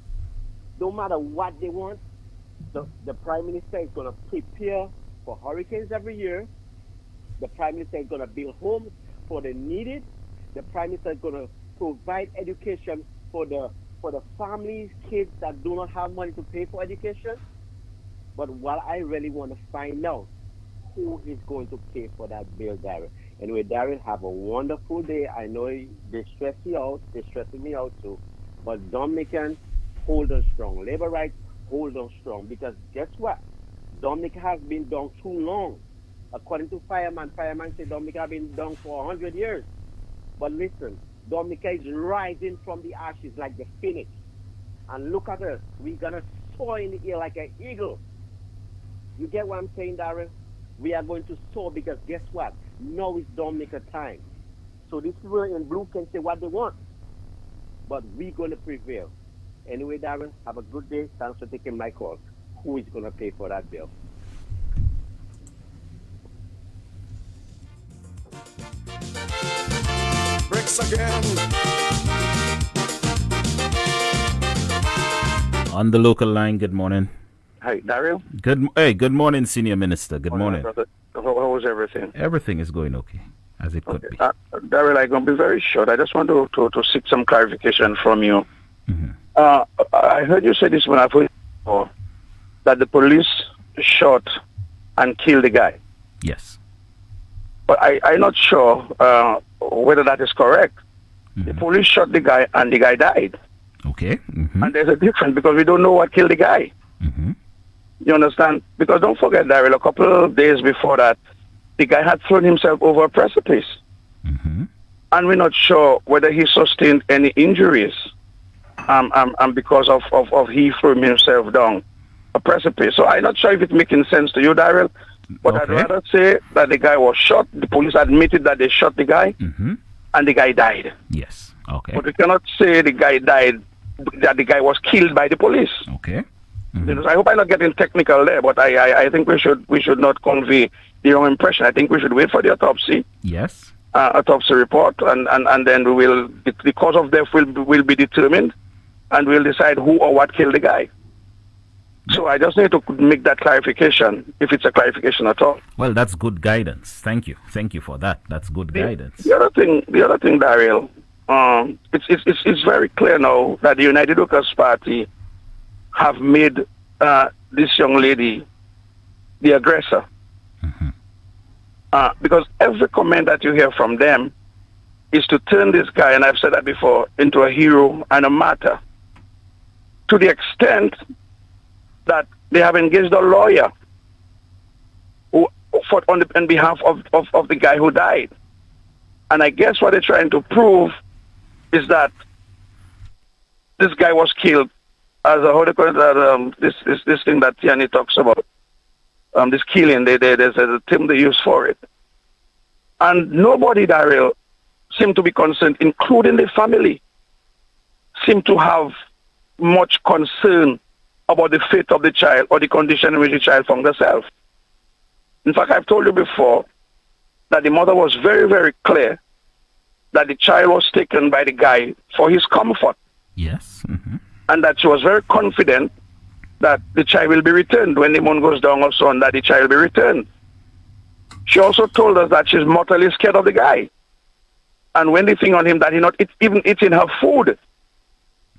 No matter what they want, the Prime Minister is going to prepare for hurricanes every year. The Prime Minister is going to build homes for the needed. The Prime Minister is going to provide education for the families, kids that do not have money to pay for education. But what I really want to find out, who is going to pay for that bill, Daryl? Anyway, Daryl, have a wonderful day. I know they stress you out. They're stressing me out too. But Dominicans, hold on strong. Labor rights, hold on strong. Because guess what? Dominica has been down too long. According to Fireman said Dominica has been down for 100 years. But listen, Dominica is rising from the ashes like the phoenix. And look at us. We're going to soar in the air like an eagle. You get what I'm saying, Daryl? We are going to soar because guess what? Now is Dominica time. So these people in blue can say what they want. But we're going to prevail. Anyway, Daryl, have a good day. Thanks for taking my call. Who is going to pay for that bill? Bricks again. On the local line, good morning. Hi, Daryl. Good morning, Senior Minister. Good morning. How was everything? Everything is going okay, as it could be. Daryl, I'm going to be very short. I just want to seek some clarification from you. Mm-hmm. I heard you say this when I've heard before, that the police shot and killed the guy. Yes. But I'm not sure whether that is correct. Mm-hmm. The police shot the guy and the guy died. Okay. Mm-hmm. And there's a difference because we don't know what killed the guy. Mm-hmm. You understand? Because don't forget, Daryl, a couple of days before that, the guy had thrown himself over a precipice. Mm-hmm. And we're not sure whether he sustained any injuries because of he threw himself down a precipice. So I'm not sure if it's making sense to you, Daryl. But I'd rather say that the guy was shot. The police admitted that they shot the guy, and the guy died. Yes. Okay. But we cannot say the guy died, that the guy was killed by the police. Okay. I hope I'm not getting technical there, but I think we should not convey the wrong impression. I think we should wait for the autopsy. Yes. Autopsy report, and then the cause of death will be determined, and we'll decide who or what killed the guy. So I just need to make that clarification, if it's a clarification at all. Well, that's good guidance. Thank you for that. That's good guidance. The other thing, Daryl, it's very clear now that the United Workers' Party have made this young lady the aggressor. Because every comment that you hear from them is to turn this guy, and I've said that before, into a hero and a martyr. To the extent that they have engaged a lawyer who fought on behalf of the guy who died. And I guess what they're trying to prove is that this guy was killed as a this thing that Tiani talks about. this killing. There's a term they use for it. And nobody, Daryl, seemed to be concerned, including the family, seemed to have much concern about the fate of the child or the condition in which the child found herself. In fact, I've told you before that the mother was very, very clear that the child was taken by the guy for his comfort. Yes. Mm-hmm. And that she was very confident that the child will be returned when the moon goes down or so on, that the child will be returned. She also told us that she's mortally scared of the guy. And when they think on him that he not even eating her food,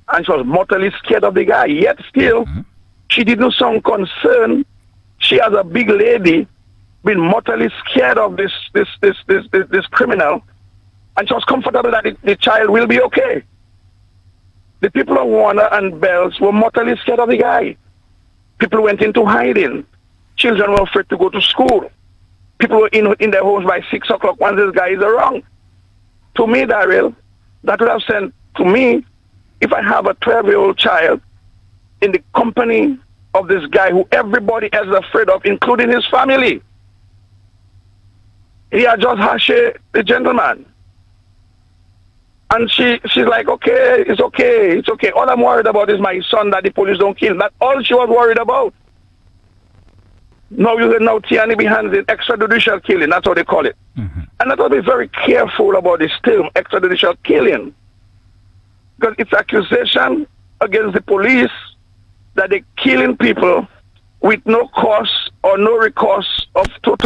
and she was mortally scared of the guy, yet still, she didn't sound concerned. She, as a big lady, been mortally scared of this criminal, and she was comfortable that the child will be okay. The people of Warner and Bells were mortally scared of the guy. People went into hiding. Children were afraid to go to school. People were in their homes by 6 o'clock once this guy is around. To me, Daryl, that would have sent to me, if I have a 12-year-old child in the company of this guy who everybody else is afraid of, including his family. He had just hashed the gentleman. And she's like, okay, it's okay, it's okay. All I'm worried about is my son that the police don't kill. That's all she was worried about. Now Tiani behind the extrajudicial killing, that's what they call it. Mm-hmm. And I thought be very careful about this term, extrajudicial killing. Because it's accusation against the police that they're killing people with no cause or no recourse to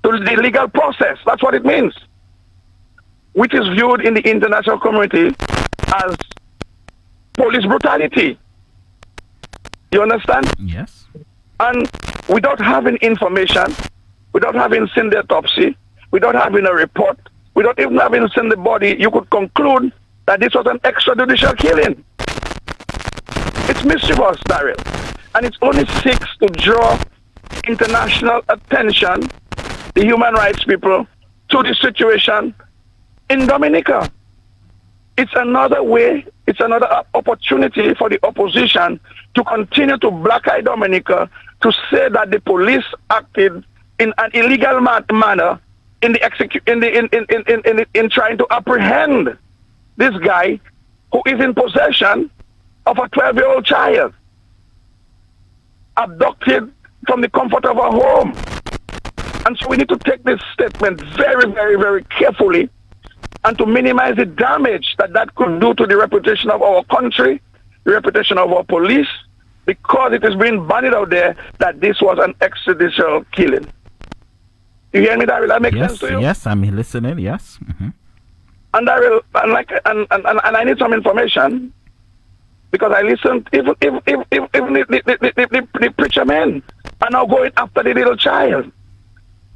the legal process. That's what it means. Which is viewed in the international community as police brutality. You understand? Yes. And without having information, without having seen the autopsy, without having a report, without even having seen the body, you could conclude that this was an extrajudicial killing. It's mischievous, Daryl. And it only seeks to draw international attention, the human rights people, to the situation in Dominica. It's another way, it's another opportunity for the opposition to continue to black-eye Dominica, to say that the police acted in an illegal manner in trying to apprehend this guy who is in possession of a 12-year-old child, abducted from the comfort of a home. And so we need to take this statement very, very, very carefully, and to minimize the damage that could do to the reputation of our country, the reputation of our police, because it is being bandied out there that this was an extrajudicial killing. You hear me, Daryl? That makes sense to you? Yes, I'm listening, yes. Mm-hmm. And Daryl, and I need some information, because I listened, even the preacher men are now going after the little child,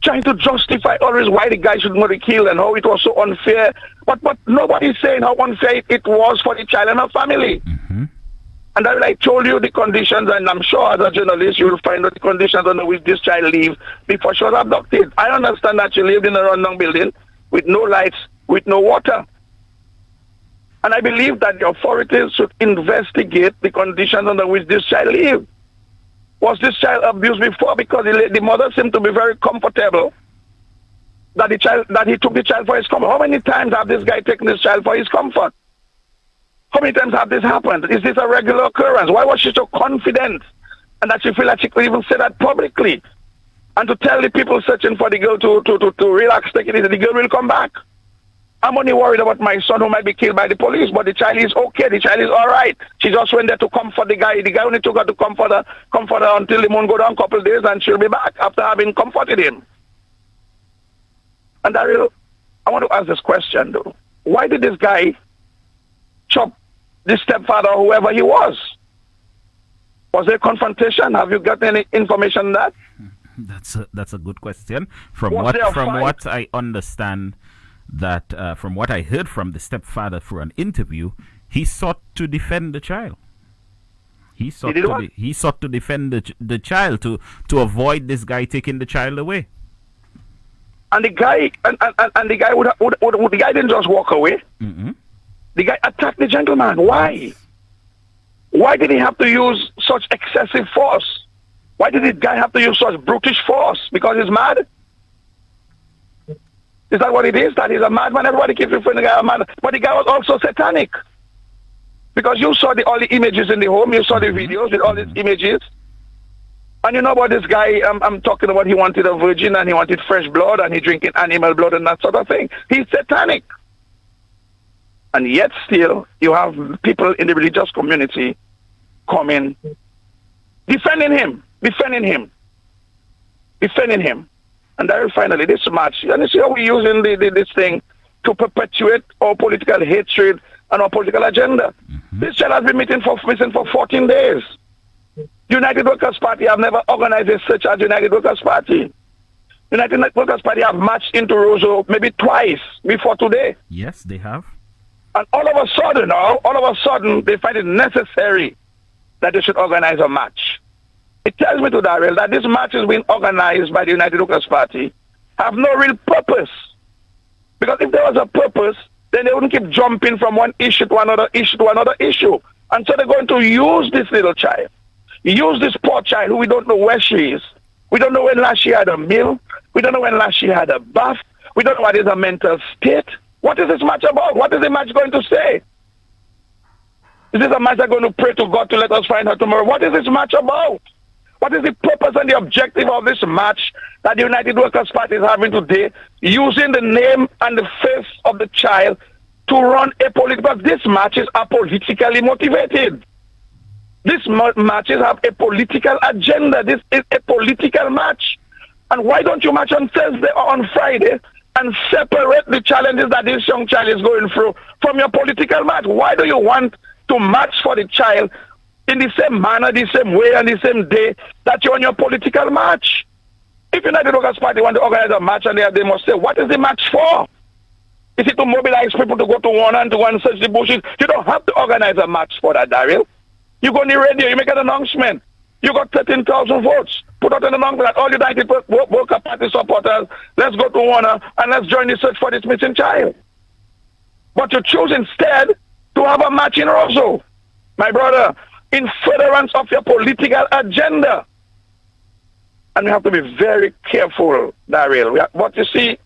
trying to justify always why the guy should not be killed and how it was so unfair. But nobody's saying how unfair it was for the child and her family. Mm-hmm. And I told you the conditions, and I'm sure as a journalist you will find out the conditions under which this child lived before she was abducted. I understand that she lived in a rundown building with no lights, with no water. And I believe that the authorities should investigate the conditions under which this child lived. Was this child abused before? Because the mother seemed to be very comfortable that he took the child for his comfort. How many times have this guy taken this child for his comfort? How many times have this happened? Is this a regular occurrence? Why was she so confident and that she feel like she could even say that publicly? And to tell the people searching for the girl to relax, take it easy, the girl will come back. I'm only worried about my son who might be killed by the police, but the child is okay. The child is all right. She just went there to comfort the guy. The guy only took her to comfort her until the moon go down a couple of days, and she'll be back after having comforted him. And I want to ask this question, though. Why did this guy chop the stepfather or whoever he was? Was there a confrontation? Have you got any information on that? That's a good question. From what I understand, that from what I heard from the stepfather through an interview, he sought to defend the child. He sought to defend the child to avoid this guy taking the child away. And the guy the guy didn't just walk away. Mm-hmm. The guy attacked the gentleman. Why? Why did he have to use such excessive force? Why did this guy have to use such brutish force? Because he's mad? Is that what it is? That he's a madman? Everybody keeps referring to the guy as a madman. But the guy was also satanic. Because you saw all the images in the home, you saw the videos with all these images. And you know about this guy, I'm talking about, he wanted a virgin and he wanted fresh blood and he drinking animal blood and that sort of thing. He's satanic. And yet still, you have people in the religious community coming, defending him. And then finally, this match, and you see how we're using this thing to perpetuate our political hatred and our political agenda. This child has been missing for 14 days. United Workers' Party have never organized a search as United Workers' Party. United Workers' Party have marched into Roseau maybe twice before today. Yes, they have. And all of a sudden, they find it necessary that they should organize a match. It tells me to Daryl that this match is being organized by the United Workers' Party have no real purpose. Because if there was a purpose, then they wouldn't keep jumping from one issue to another issue to another issue. And so they're going to use this little child. Use this poor child who we don't know where she is. We don't know when last she had a meal. We don't know when last she had a bath. We don't know what is her mental state. What is this match about? What is the match going to say? Is this a match that's going to pray to God to let us find her tomorrow? What is this match about? What is the purpose and the objective of this match that the United Workers' Party is having today, using the name and the face of the child to run a political... These matches are politically motivated. These matches have a political agenda. This is a political match. And why don't you match on Thursday or on Friday and separate the challenges that this young child is going through from your political match? Why do you want to match for the child in the same manner, the same way, and the same day that you're on your political match? If United Workers' Party want to organize a match and they must say, what is the match for? Is it to mobilize people to go to Warner and to go and search the bushes? You don't have to organize a match for that, Daryl. You go on the radio, you make an announcement. You got 13,000 votes. Put out an announcement that all United Workers' Party supporters, let's go to Warner and let's join the search for this missing child. But you choose instead to have a match in Roseau, my brother, in furtherance of your political agenda. And we have to be very careful, Daryl. But you see,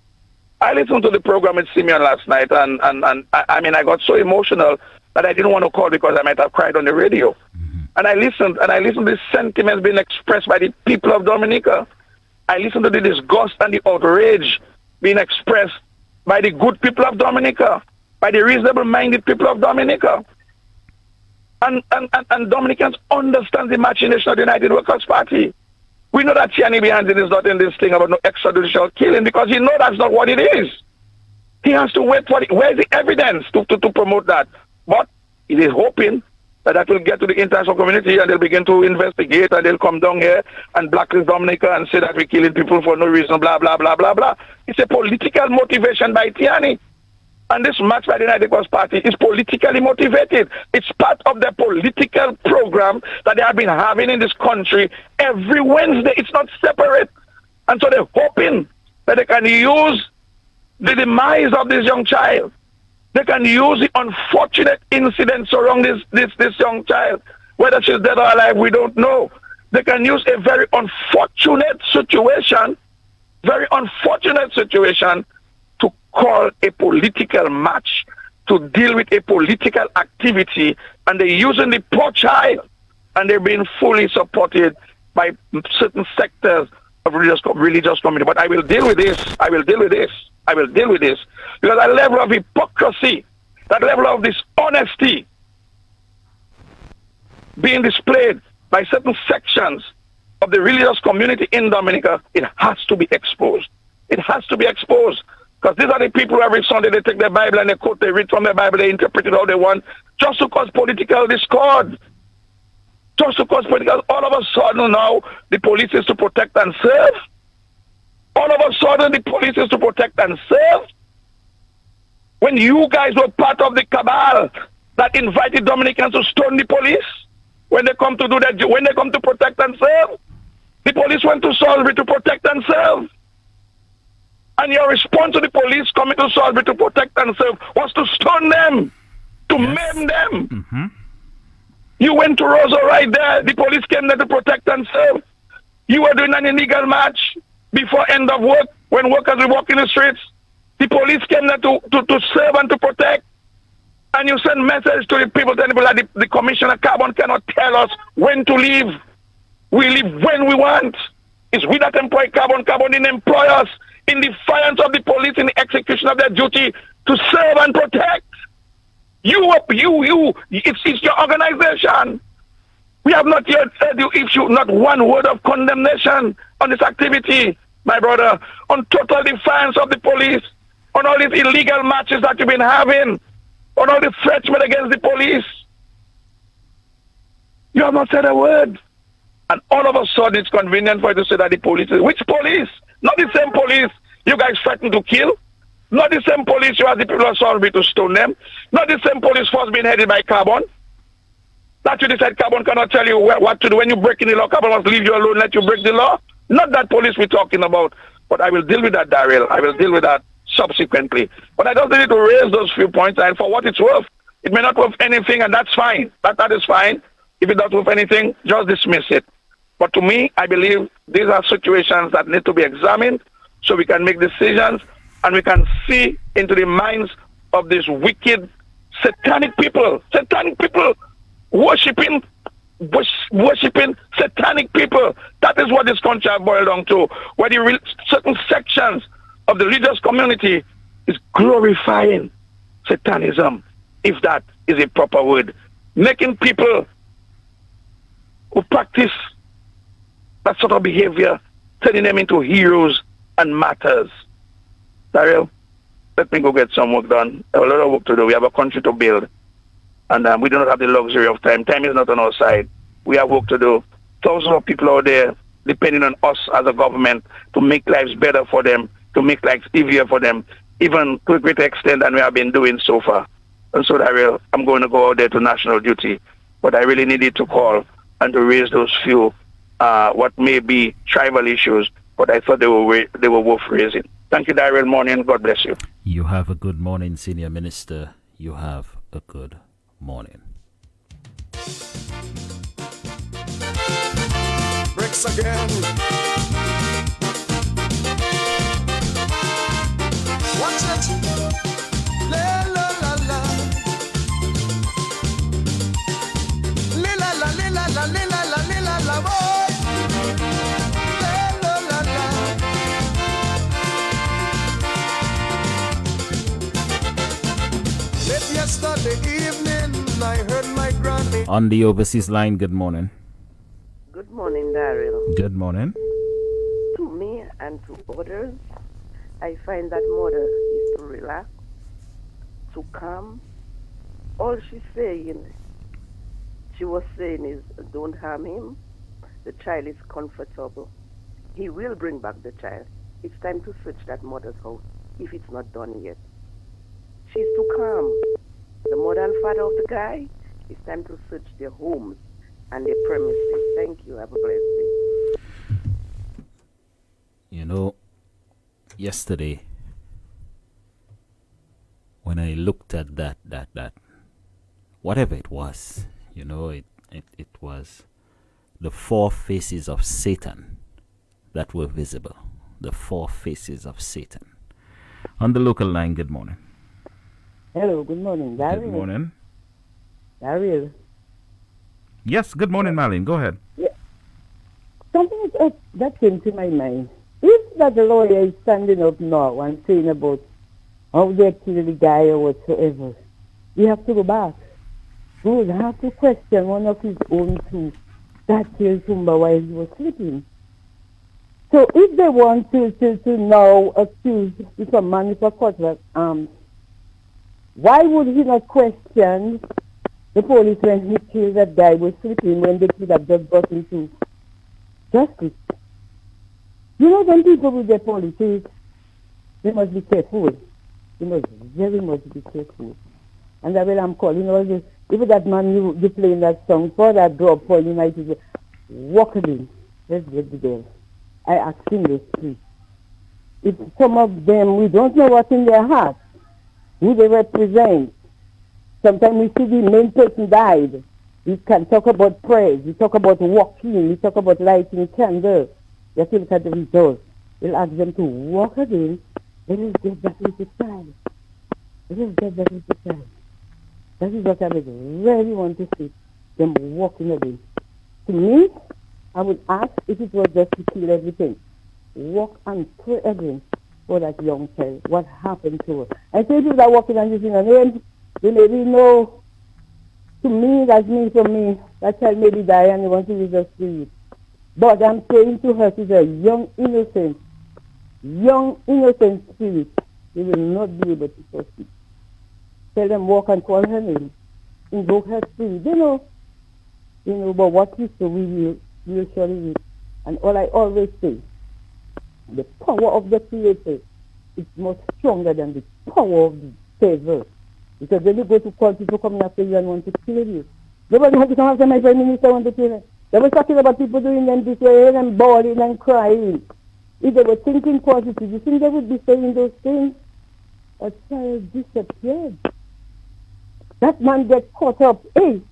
I listened to the program with Simeon last night, and I got so emotional that I didn't want to call because I might have cried on the radio. And I listened to the sentiments being expressed by the people of Dominica. I listened to the disgust and the outrage being expressed by the good people of Dominica, by the reasonable-minded people of Dominica. And Dominicans understand the machination of the United Workers' Party. We know that Tiani behind it is not in this thing about no extrajudicial killing because he knows that's not what it is. He has to wait for it. Where's the evidence to promote that? But he is hoping that will get to the international community and they'll begin to investigate and they'll come down here and blacklist Dominica and say that we're killing people for no reason, blah, blah, blah, blah, blah. It's a political motivation by Tiani. And this match by the United Workers' Party is politically motivated. It's part of their political program that they have been having in this country every Wednesday. It's not separate. And so they're hoping that they can use the demise of this young child. They can use the unfortunate incidents around this young child. Whether she's dead or alive, we don't know. They can use a very unfortunate situation to call a political match, to deal with a political activity, and they're using the poor child, and they're being fully supported by certain sectors of religious community. But I will deal with this. Because that level of hypocrisy, that level of dishonesty being displayed by certain sections of the religious community in Dominica, it has to be exposed. It has to be exposed. Because these are the people who every Sunday they take their Bible and they quote, they read from their Bible, they interpret it how they want, just to cause political discord. Just to cause political, all of a sudden now, the police is to protect and serve. All of a sudden, the police is to protect and serve. When you guys were part of the cabal that invited Dominicans to stone the police, when they come to do that, when they come to protect and serve, the police went to Salisbury to protect and serve. And your response to the police coming to Salisbury to protect and serve was to stone them, to maim them. You went to Roseau right there. The police came there to protect and serve. You were doing an illegal march before end of work when workers were walking the streets. The police came there to serve and to protect. And you send message to the people, telling people that the Commissioner Carbon cannot tell us when to leave. We leave when we want. It's we that employ Carbon. Carbon didn't employ us in defiance of the police in the execution of their duty to serve and protect. It's your organization. We have not yet said you issue not one word of condemnation on this activity, my brother, on total defiance of the police, on all these illegal marches that you've been having, on all the threats made against the police. You have not said a word. And all of a sudden it's convenient for you to say that the police is... Which police? Not the same police you guys threatened to kill. Not the same police you asked the people of Salisbury to stone them. Not the same police force being headed by Carbon. That you decide Carbon cannot tell you what to do. When you break in the law, Carbon must leave you alone, let you break the law. Not that police we're talking about. But I will deal with that, Daryl. I will deal with that subsequently. But I just need to raise those few points, and for what it's worth, it may not worth anything, and that's fine. That is fine. If it doesn't worth anything, just dismiss it. But to me, I believe these are situations that need to be examined so we can make decisions and we can see into the minds of these wicked, satanic people worshipping satanic people. That is what this country has boiled down to, where certain sections of the religious community is glorifying Satanism, if that is a proper word, making people who practice that sort of behavior, turning them into heroes and martyrs. Daryl, let me go get some work done. I have a lot of work to do. We have a country to build. And we do not have the luxury of time. Time is not on our side. We have work to do. Thousands of people out there depending on us as a government to make lives better for them, to make lives easier for them, even to a greater extent than we have been doing so far. And so, Daryl, I'm going to go out there to national duty. But I really needed to call and to raise those few what may be tribal issues, but I thought they were worth raising. Thank you, Daryl. Morning. God bless you. You have a good morning, Senior Minister. You have a good morning. Bricks again. Watch it. La la la la. La la la la la la la la la boy. Yesterday evening, I heard my granny. On the overseas line, good morning. Good morning, Daryl. Good morning. To me and to others, I find that mother is to relax, to calm. All she was saying is, don't harm him. The child is comfortable. He will bring back the child. It's time to search that mother's house, if it's not done yet. She's to calm. The mother and father of the guy, it's time to search their homes and their premises. Thank you. Have a blessed day. You know, yesterday, when I looked at that, whatever it was, you know, it was the four faces of Satan that were visible. The four faces of Satan. On the local line, good morning. Hello, good morning, Daryl. Good morning. Daryl. Yes, good morning, Marlene. Go ahead. Yeah. Something that came to my mind. If that lawyer is standing up now and saying about how they killed the guy or whatsoever, we have to go back. We would have to question one of his own too that killed Tumba while he was sleeping. So if they want to now accuse some man for cutlass arms, why would he not question the police when he killed that guy was sleeping when they could have just got into justice? You know, when people with their politics, they must be careful. They must very much be careful. And that's why I'm calling all this. If that man you playing that song for that drop for United, walk it in. Let's get the girl. I ask him this too. If some of them, we don't know what's in their heart, who they represent. Sometimes we see the main person died. We can talk about prayers. We talk about walking. We talk about lighting candles. You have to look at the results. We'll ask them to walk again. Let us get back into time. Let us get back into time. That is what I would really want to see. Them walking again. To me, I would ask if it was just to kill everything. Walk and pray again for that young child. What happened to her? I say people are walking and using her name. They maybe know. To me, that's me for me. That child maybe die and they want to use her spirit. But I'm saying to her, she's a young innocent spirit. They will not be able to proceed. Tell them walk and call her name. Invoke her spirit. They know. But what is so we will surely will. And all I always say, the power of the Creator is much stronger than the power of the devil. Because when you go to court, people come after you and want to kill you. Nobody has to come after my Prime Minister want to kill him. They were talking about people doing them this way and bawling and crying. If they were thinking positive, you think they would be saying those things? A child disappeared. That man gets caught up. Hey,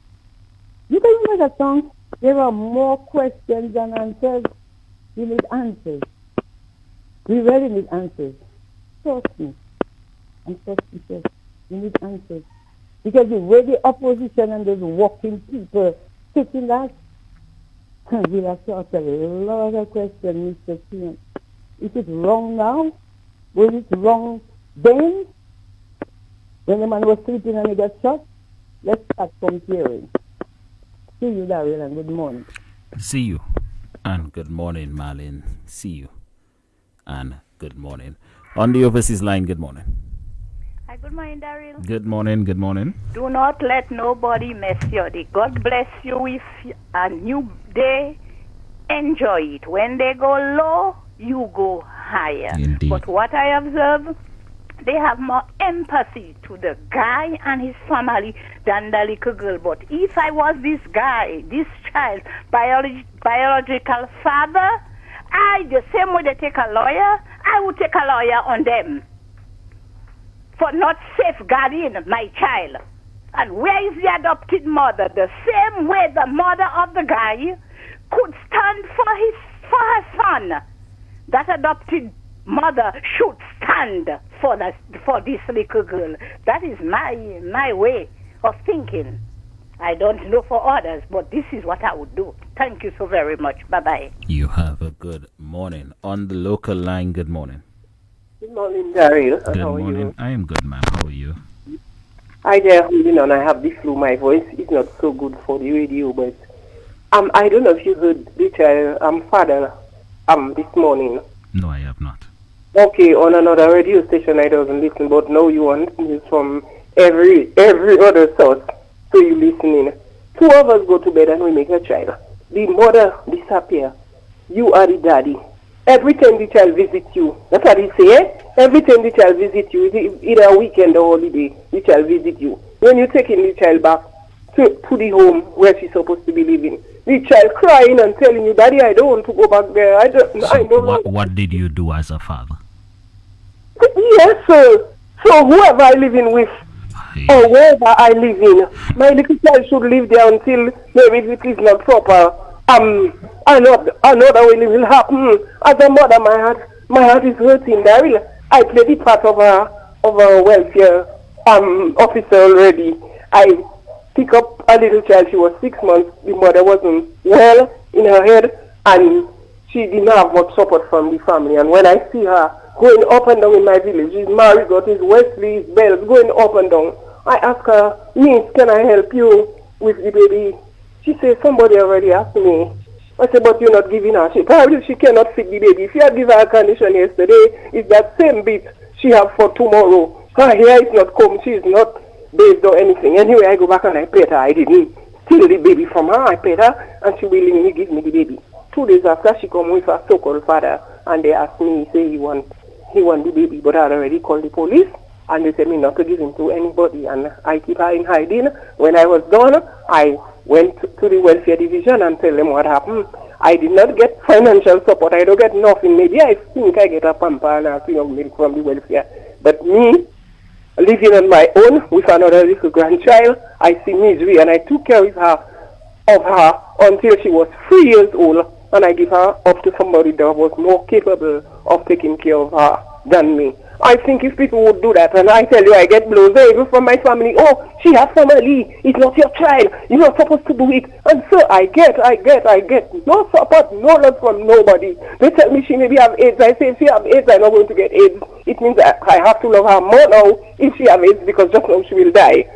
you can remember that song? There are more questions than answers. We need answers. We really need answers. Trust me. And trust yourself. We need answers. Because the way the opposition and those walking people taking that, we'll have to ask a lot of questions, Mr. King. Is it wrong now? Was it wrong then? When the man was sleeping and he got shot? Let's start comparing. See you, Daryl, and good morning. See you. And good morning, Marlene. See you. And good morning. On the overseas line, good morning. Hi, good morning, Daryl. Good morning, good morning. Do not let nobody mess your day. God bless you with a new day. Enjoy it. When they go low, you go higher. Indeed. But what I observe, they have more empathy to the guy and his family than the little girl. But if I was this guy, this child, biological father, the same way they take a lawyer, I would take a lawyer on them for not safeguarding my child. And where is the adopted mother? The same way the mother of the guy could stand for her son. That adopted mother should stand for this little girl. That is my way of thinking. I don't know for others, but this is what I would do. Thank you so very much. Bye-bye. You have a good morning. On the local line, good morning. Good morning, Daryl. Good How are morning. you? I am good, ma'am. How are you? Hi there, holding on. I have the flu. My voice is not so good for the radio, but I don't know if you heard the child, father this morning. No, I have not. Okay, on another radio station I doesn't listen, but now you want news from every other source, so you listening. Two of us go to bed and we make a child. The mother disappear. You are the daddy. Every time the child visits you, that's what he say, eh? Every time the child visits you, either a weekend or holiday, the child visits you. When you taking the child back to the home where she's supposed to be living, the child crying and telling you, Daddy, I don't want to go back there. I don't know. What did you do as a father? Yes, sir. So whoever I live in with, or wherever I live in, my little child should live there until maybe it is not proper. Another way will happen. As a mother, my heart is hurting. I played the part of a welfare officer already. I pick up a little child. She was 6 months. The mother wasn't well in her head, and she didn't have much support from the family. And when I see her going up and down in my village, his Marigot, his Wesley, his Bells, going up and down, I ask her, Miss, can I help you with the baby? She says, somebody already asked me. I said, but you're not giving her. She cannot feed the baby. If you had given her a condition yesterday, it's that same bit she have for tomorrow. Her hair is not combed. She is not bathed or anything. Anyway, I go back and I pet her. I didn't steal the baby from her. I pet her, and she willingly give me the baby. 2 days after, she come with her so-called father, and they asked me, say he want the baby, but I had already called the police, and they said me not to give him to anybody, and I keep her in hiding. When I was done, I went to the welfare division and tell them what happened. I did not get financial support. I don't get nothing. Maybe I think I get a pamper and a thing of milk from the welfare. But me, living on my own with another little grandchild, I see misery, and I took care of her of her until she was 3 years old, and I give her up to somebody that was more capable of taking care of her than me. I think if people would do that, and I tell you, I get blows even from my family. Oh, she has family. It's not your child. You're not supposed to do it. And so I get no support, no love from nobody. They tell me she maybe have AIDS. I say if she have AIDS, I'm not going to get AIDS. It means I have to love her more now if she have AIDS, because just now she will die.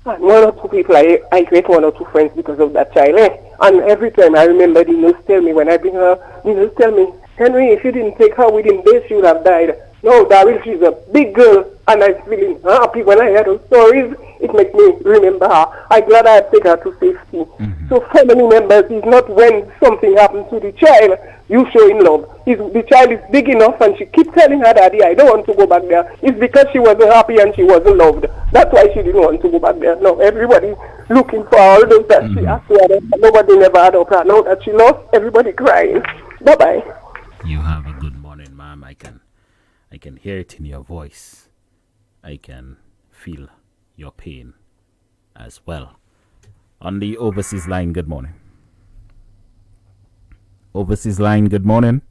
And one or two people, I get one or two friends because of that child. And every time I remember the nurse tell me, when I bring her, the nurse tell me, Henry, if you didn't take her within days, she would have died. No, Daryl, she's a big girl, and I'm feeling happy when I hear those stories. It makes me remember her. I'm glad I take her to safety. So family members, it's not when something happens to the child, you showing love. The child is big enough, and she keeps telling her, Daddy, I don't want to go back there. It's because she wasn't happy and she wasn't loved. That's why she didn't want to go back there. No, everybody looking for all those that she asked for. Nobody never had up her. Now that she lost, everybody crying. Bye-bye. You have a good morning, ma'am. I can hear it in your voice. I can feel your pain as well. On the overseas line, good morning. Overseas line, good morning.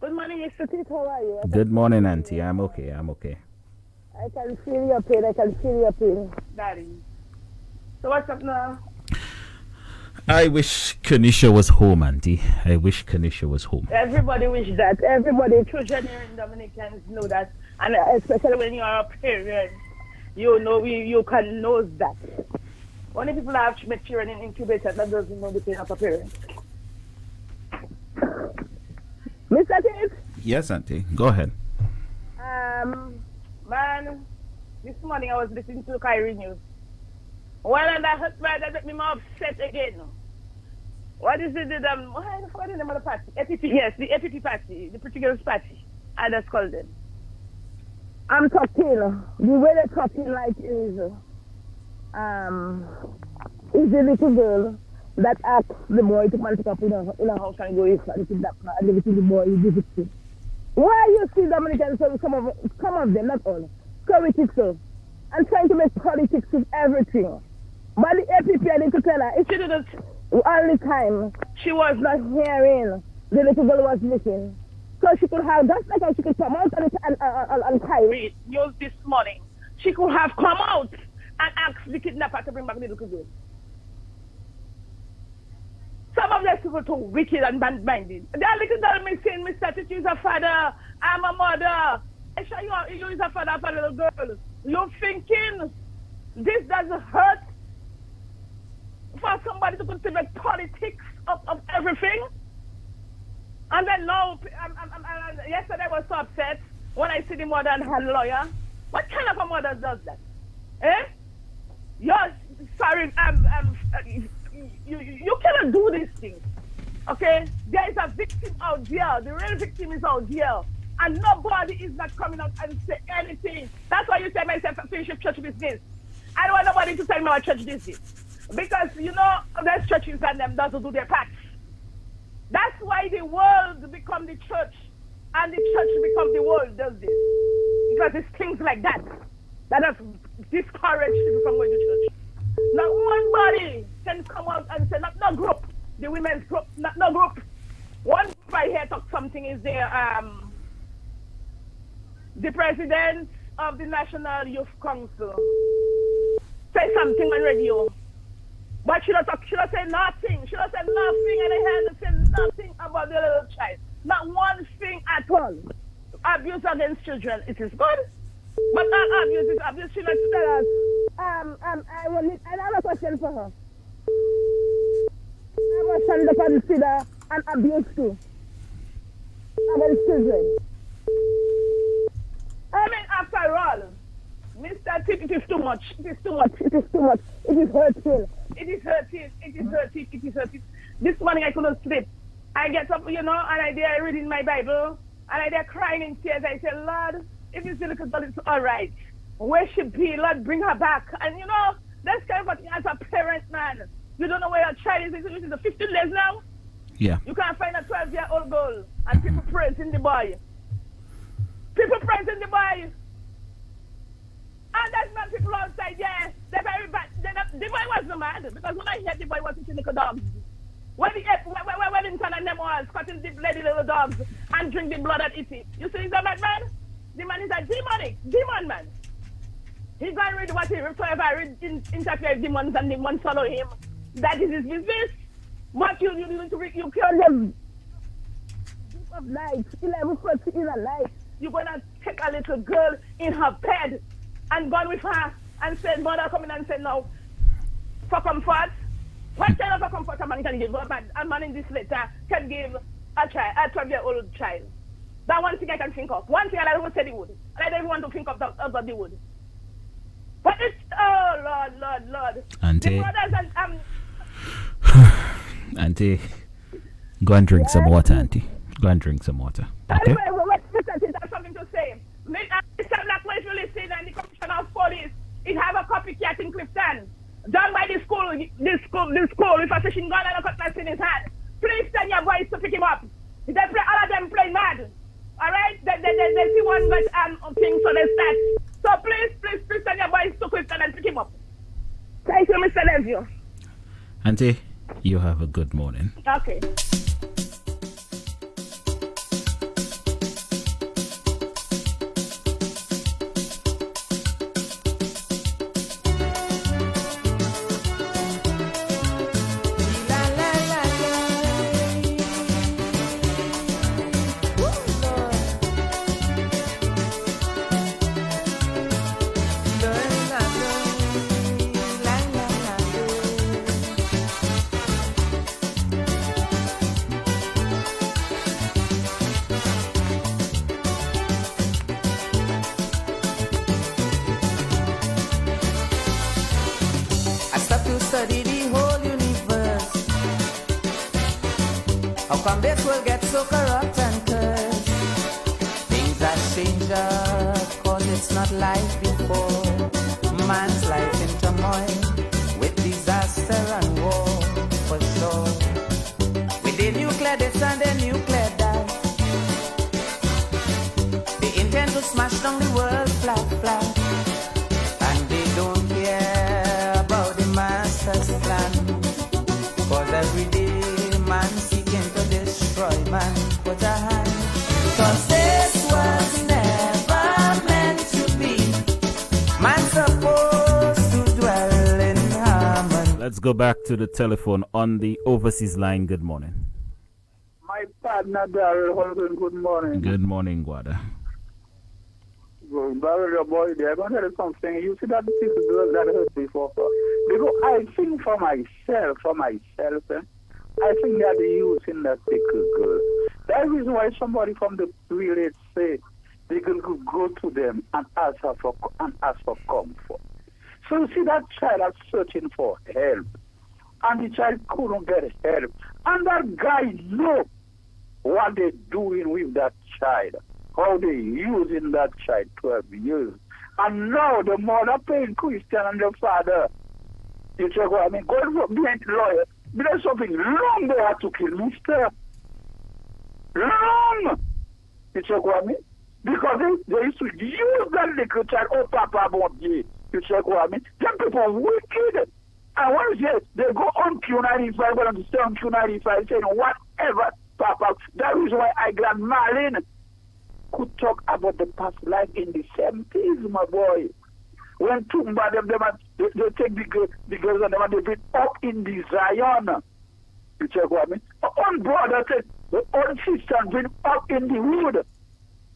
Good morning, Mr. Tito. How are you? Good morning, Auntie. I'm okay. I can feel your pain. Daddy. So what's up now? I wish Kanisha was home, Auntie. I wish Kanisha was home. Everybody wish that. Everybody, children here in Dominicans know that. And especially when you are a parent, you know, you can know that. Only people that have children in incubator that doesn't know the pain of a parent. Mr. Tate? Yes, Auntie. Go ahead. Man, this morning I was listening to Kyrie News. Well, and that hurt me, that made me more upset again. What is it that, I forgot the name of the party? APP, yes, the APP party, the Pretty Girls party. I just called them. I'm talking, the way they're talking like is the little girl that asks the boy to come pick up in a house and go if and kidnap her and give it to the boy, you give it to. Why you see Dominicans, some of them, not all, politics and trying to make politics with everything. But the APP, I need to tell her, if she did it all the time, she was not hearing the little girl was missing. So she could have, that's like how she could come out and Kyrie news this morning. She could have come out and asked the kidnapper to bring back the little girl. Some of these people too wicked and bad-minded. That little girl missing, Mr. Titi is a father, I'm a mother. I show you is a father for a little girl. You're thinking this doesn't hurt for somebody to consider politics of everything? And then now, yesterday I was so upset when I see the mother and her lawyer. What kind of a mother does that? Eh? You're sorry, you cannot do these things. Okay? There is a victim out there. The real victim is out there. And nobody is not coming out and say anything. That's why you say myself finish church business. I don't want nobody to tell me what church this is. Because, you know, there's churches and them doesn't do their part. That's why the world become the church and the church become the world does this. Because it's things like that that have discouraged people from going to church. Not one body can come out and say, not no group, the women's group, not no group. One group I hear talk something is the president of the National Youth Council say something on radio. But she don't say nothing. She don't say nothing, and I heard her say nothing about the little child. Not one thing at all. Abuse against children, it is good. But not abuse is abuse. She likes to tell us. I have a question for her. I was trying to consider an abuse too against children. I mean, after all, Mr. Tip, it is too much. It is too much. It is too much. It is hurting. It is hurting. It is hurting. It is hurting. This morning I couldn't sleep. I get up, you know, and I dare reading my Bible, and I dare crying in tears. I say, Lord, if this little girl is all right, where she be? Lord, bring her back. And you know, that's kind of thing as a parent, man. You don't know where your child is. This is 15 days now. Yeah. You can't find a 12-year-old girl, and people praising the boy. People praising the boy. And that's not people outside, yeah. They're very bad. The boy was no mad because when I heard the boy was eating little dogs. When he turn and them was cutting the bloody little dogs and drink the blood and eat it. You see, he's a mad man? The man is a demon man. He's going to read what he whoever interfere with demons and demons follow him. That is his business. What you kill them. Deep of night, 11:30 in the night. You're going to take a little girl in her bed and go with her and say, mother come in and say, no, for comfort. What kind of comfort a man can give? A man in this letter can give a 12-year-old child. That one thing I can think of. One thing I don't say the wood. And I don't even want to think of the wood. But it's, oh, Lord. Auntie. The brothers and, Auntie, go and drink some water, Auntie. Go and drink some water. Okay? Anyway, what I have something to say. Mr. Blackwell, if you listen, and the Commissioner of Police, it have a copycat in Clifton. Done by the school with a fishing gun and a cutlass in his hand. Please send your boys to pick him up. They play, all of them play mad. Alright? They see one but thing, so they start. So please send your boys to Clifton and pick him up. Thank you, Mr. Levio. Auntie, you have a good morning. Okay. Study the whole universe. How come this world gets so corrupt and cursed? Things are changed, cause it's not like before. Man's life in turmoil, with disaster and war, for sure. With the nuclear this and the nuclear that, they intend to smash down the world flat. And they don't care about the master's plan, cause every day man seeking to destroy man. Put a hand, cause this was never meant to be. Man supposed to dwell in harmony. Let's go back to the telephone on the overseas line. Good morning. My partner Darrell Holden, good morning. Good morning, Guada. Barrel your boy there. I'm going to tell you something. You see that this is girl that hurt me for. Because I think for myself, I think they are using that sickle girl. That is why somebody from the village say the girl could go to them and ask for comfort. So you see that child is searching for help. And the child couldn't get help. And that guy knows what they're doing with that child. How they using that child 12 years. And now the mother paying Christian and the father. You check what I mean? Going for being lawyer. There's something wrong they have to kill mister. Wrong! You check what I mean? Because they used to use that little child. Oh, Papa, bon Dieu. You check what I mean? Them people are wicked. And what is it? They go on Q95, going to stay on Q95, saying whatever, Papa. That is why I got Marlene could talk about the past life in the 70s, my boy. When Tumba, they take the girls and them and they bring up in the Zion. You check what I mean? Own brother said, the own sister bring up in the wood.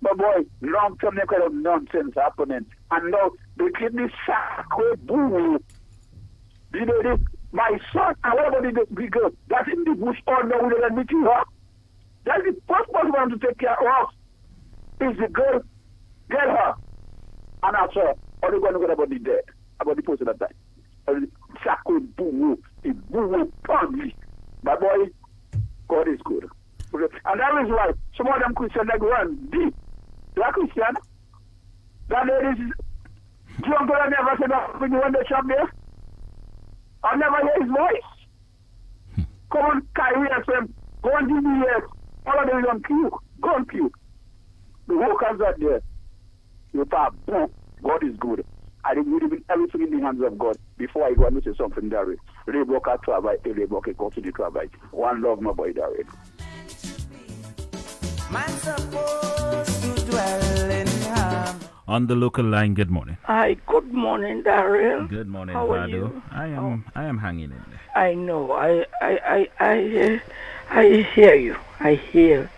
My boy, long term, that kind of nonsense happening. And now, they keep this sacred boo. You know this? My son, and what about the big girl? That's in the bush all now with the meeting her. That's the first person to take care of. Is the girl, get her. And after, all you're going to get about the dead, about the person that died. Sacred boo, the boo pugly. My boy, God is good. And that is why some of them Christians like run deep. They are Christian. That lady is, John God never said that when you went to shop there. I never hear his voice. Come on, Kyrie FM. Go on DBS. All of them is on queue. Go on queue. The workers are there. You thought, boom, God is good. I will leave everything in the hands of God before I go and say something, Daryl. Reboka travail et Reboka continue travail. One love, my boy, Daryl. Man supposed to dwell in harm. On the local line, good morning. Hi, good morning, Daryl. Good morning, How are Vado. you? I am hanging in there. I know. I hear you. I hear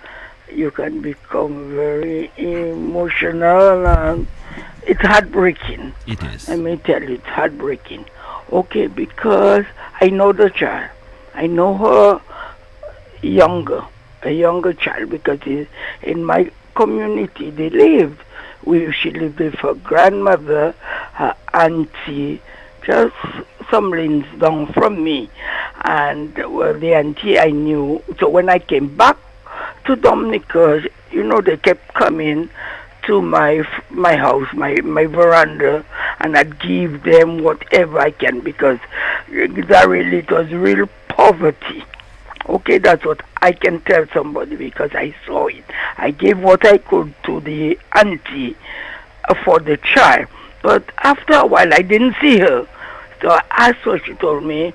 you can become very emotional, and it's heartbreaking. It is. Let me tell you, it's heartbreaking. Okay, because I know the child. I know her a younger child, because in my community they lived. She lived with her grandmother, her auntie, just some lanes down from me. And the auntie I knew. So when I came back to Dominica, they kept coming to my house, my veranda, and I'd give them whatever I can, because it was real poverty. Okay, that's what I can tell somebody, because I saw it. I gave what I could to the auntie for the child. But after a while, I didn't see her. So I asked her, she told me,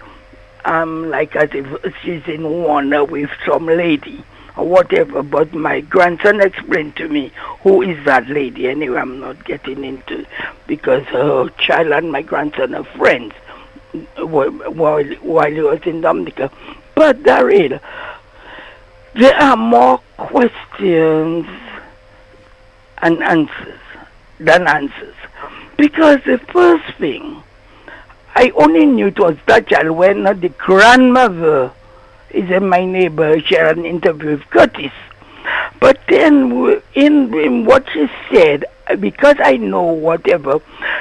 like as if she's in one with some lady or whatever. But my grandson explained to me who is that lady. Anyway, I'm not getting into, because her child and my grandson are friends while he was in Dominica. But Daryl, there are more questions and answers than answers. Because the first thing, I only knew it was that child when the grandmother is my neighbor. She had an interview with Curtis. But then in what she said, because I know whatever,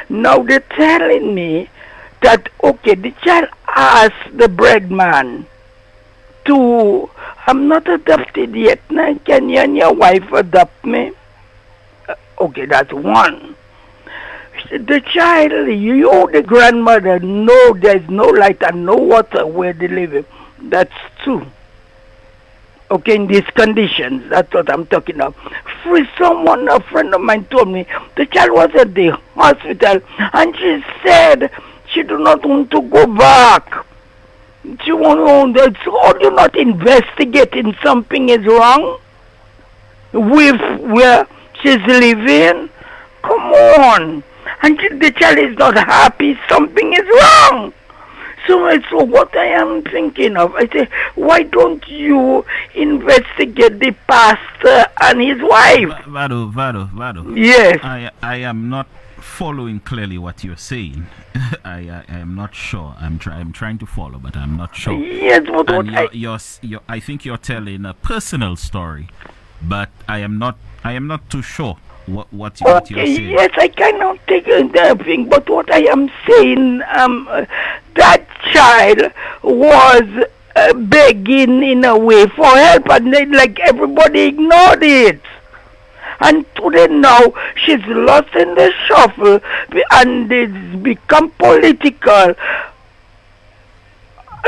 now they're telling me that, okay, the child asked the bread man to, I'm not adopted yet, now can you and your wife adopt me? Okay, that's one. The child, the grandmother, no, there's no light and no water where they live. That's two. Okay, in these conditions, that's what I'm talking about. A friend of mine told me, the child was at the hospital, and she said she do not want to go back. She won't, so you're not investigating something is wrong with where she's living? Come on. And the child is not happy, something is wrong. So what I am thinking of, I say, why don't you investigate the pastor and his wife? Vado. Yes. I am not following clearly what you're saying. I am not sure. I'm trying to follow, but I'm not sure. Yes, but I think you're telling a personal story, but I am not too sure what you're saying. Yes, I cannot take that thing, but what I am saying, that child was begging in a way for help, and then, like, everybody ignored it. And today now she's lost in the shuffle, and it's become political.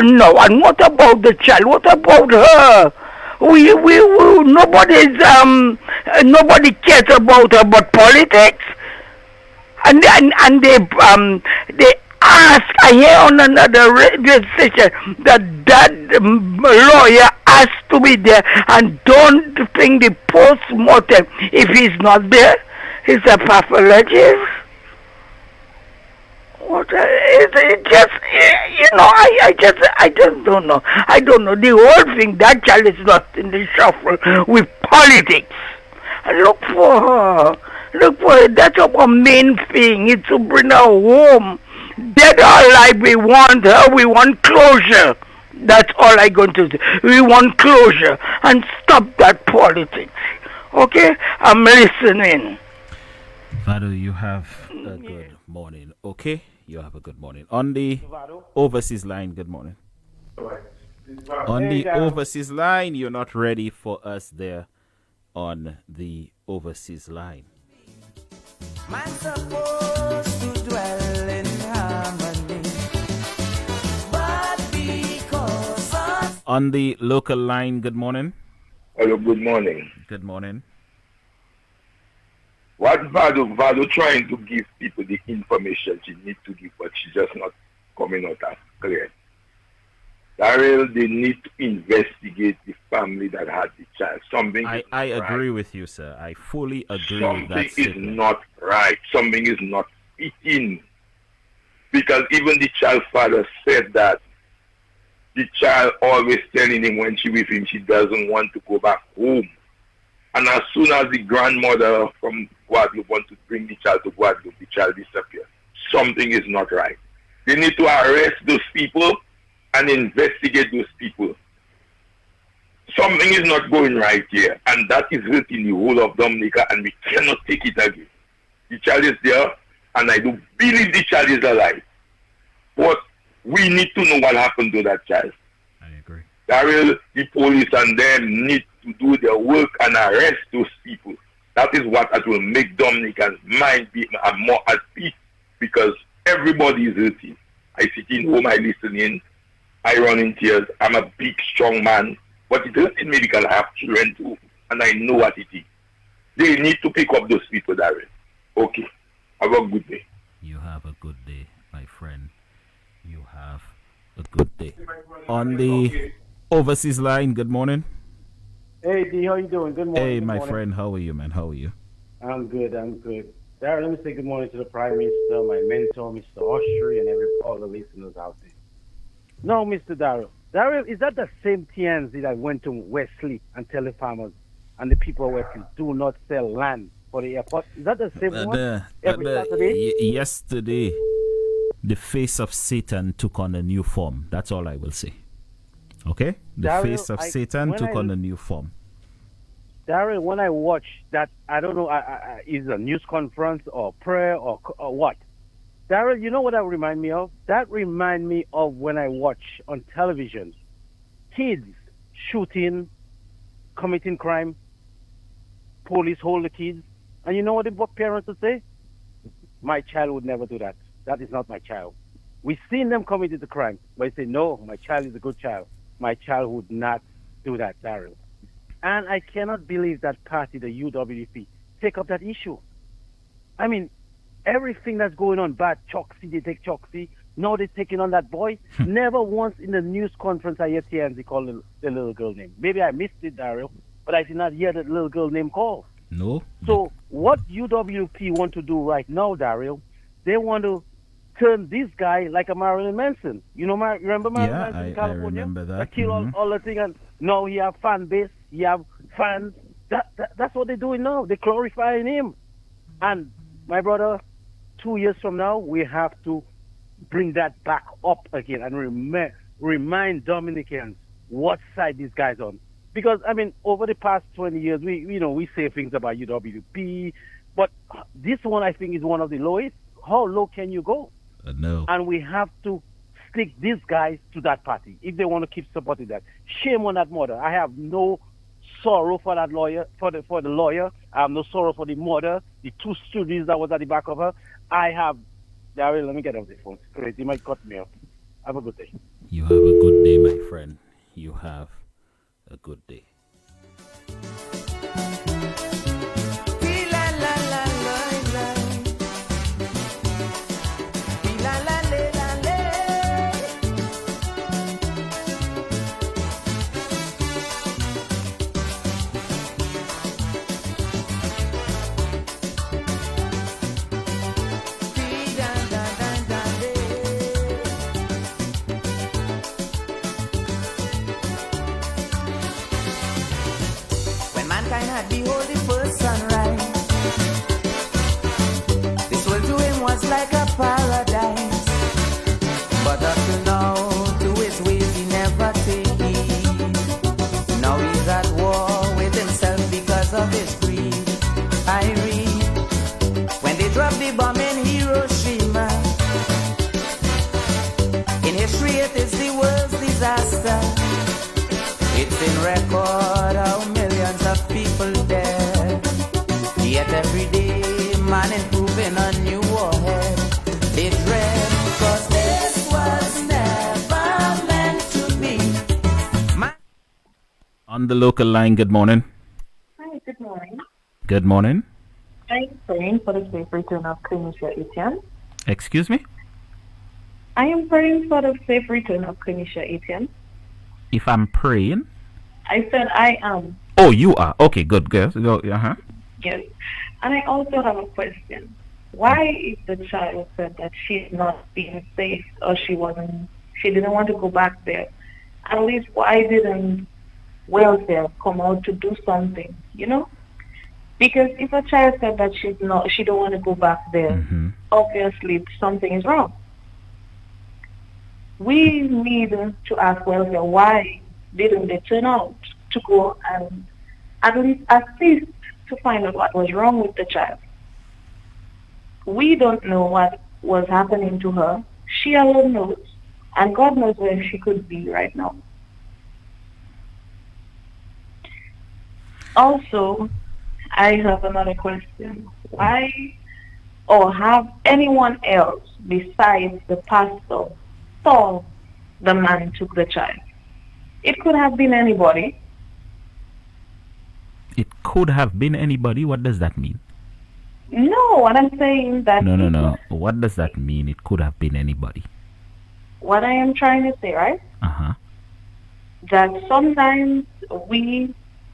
No, and what about the child? What about her? Nobody cares about her but politics. And they ask, I hear on another radio station that lawyer has to be there, and don't think the post-mortem, if he's not there, he's a pathologist. It just, I just don't know. I don't know. The whole thing, that child is lost in the shuffle with politics. Look for her. That's our main thing. It's to bring her home. Dead or alive, we want her. We want closure. That's all I'm going to do. We want closure. And stop that politics. Okay? I'm listening. Vado, you have a good morning. Okay? You have a good morning. On the overseas line, good morning. On the overseas line, you're not ready for us there on the overseas line. Man supposed to dwell in harmony, but because of... On the local line, good morning. Hello, good morning. Good morning. What Vado trying to give people the information she needs to give, but she's just not coming out as clear. Daryl, they need to investigate the family that had the child. Something I agree with you, sir. I fully agree with that Something is statement. not right. Something is not fitting. Because even the child father said that the child always telling him when she with him, she doesn't want to go back home. And as soon as the grandmother from Guadeloupe wants to bring the child to Guadeloupe, the child disappears. Something is not right. They need to arrest those people and investigate those people. Something is not going right here, and that is hurting the whole of Dominica, and we cannot take it again. The child is there, and I do believe the child is alive. But we need to know what happened to that child. I agree. Daryl, the police and them need to do their work and arrest those people. That is what will make Dominican's mind be more at peace, because everybody is hurting. I sit in home, I listen in, I run in tears. I'm a big, strong man, but it hurts me because I have children too, and I know what it is. They need to pick up those people, Daryl. Okay. Have a good day. You have a good day, my friend. You have a good day. On the overseas line, good morning. Hey, D, how you doing? Good morning. Hey, good my morning. friend, how are you, man? How are you? I'm good. Darren, let me say good morning to the Prime Minister, my mentor, Mr. Austri, and all the listeners out there. No, Mr. Darrell. Darrell, is that the same TNZ that went to Wesley and tell the farmers and the people of Wesley do not sell land for the airport? Is that the same one? Every Saturday? Yesterday, the face of Satan took on a new form. That's all I will say. Okay? The Darrell, face of Satan took on a new form. Darrell, when I watch that, I don't know, is it a news conference or prayer or what? Darrell, you know what that remind me of? That remind me of when I watch on television kids shooting, committing crime, police hold the kids, and you know what the parents would say? My child would never do that. That is not my child. We've seen them commit the crime, but they say, no, my child is a good child. My child would not do that, Darrell. And I cannot believe that party, the UWP, take up that issue. I mean, everything that's going on bad, Choksy, they take Choksy. Now they're taking on that boy. Never once in the news conference I hear TNZ call the little girl name. Maybe I missed it, Daryl, but I did not hear the little girl name called. No. So what UWP want to do right now, Daryl, they want to turn this guy like a Marilyn Manson. You know, remember Marilyn Manson in California? I remember that. Kill all the thing, and now he have fan base, he have fans. That's what they're doing now. They're glorifying him. And my brother, 2 years from now, we have to bring that back up again and remind Dominicans what side this guy's on. Because, I mean, over the past 20 years, we say things about UWP, but this one, I think, is one of the lowest. How low can you go? No. And we have to stick these guys to that party if they want to keep supporting that. Shame on that mother. I have no sorrow for that lawyer, for the lawyer. I have no sorrow for the mother, the two students that was at the back of her. I have, Daryl, let me get off the phone. It's crazy. You might cut me off. Have a good day. You have a good day, my friend. You have a good day. Behold the first sunrise. This world to him was like a paradise, but up to now, to his ways he never take heed. Now he's at war with himself because of his greed. I read when they dropped the bomb in Hiroshima. In history, it is the world's disaster. It's in record how millions of people dead. Yet every day, man improving a new warhead. They dread, cause this was never meant to be. On the local line, good morning. Hi, good morning. Good morning. I'm praying for the safe return of Kenisha Etienne. Excuse me? I am praying for the safe return of Kenisha Etienne. If I'm praying? I said I am. Oh, you are. Okay, good. Go. Uh-huh. Yes. And I also have a question. Why if the child said that she's not being safe or she didn't want to go back there, at least why didn't welfare come out to do something, you know? Because if a child said that she don't want to go back there, obviously something is wrong. We need to ask welfare why didn't they turn out to go and at least assist to find out what was wrong with the child. We don't know what was happening to her. She alone knows. And God knows where she could be right now. Also, I have another question. Why or have anyone else besides the pastor saw the man took the child? It could have been anybody. It could have been anybody? What does that mean? No, what I'm saying that... No. What does that mean? It could have been anybody. What I am trying to say, right? Uh-huh. That sometimes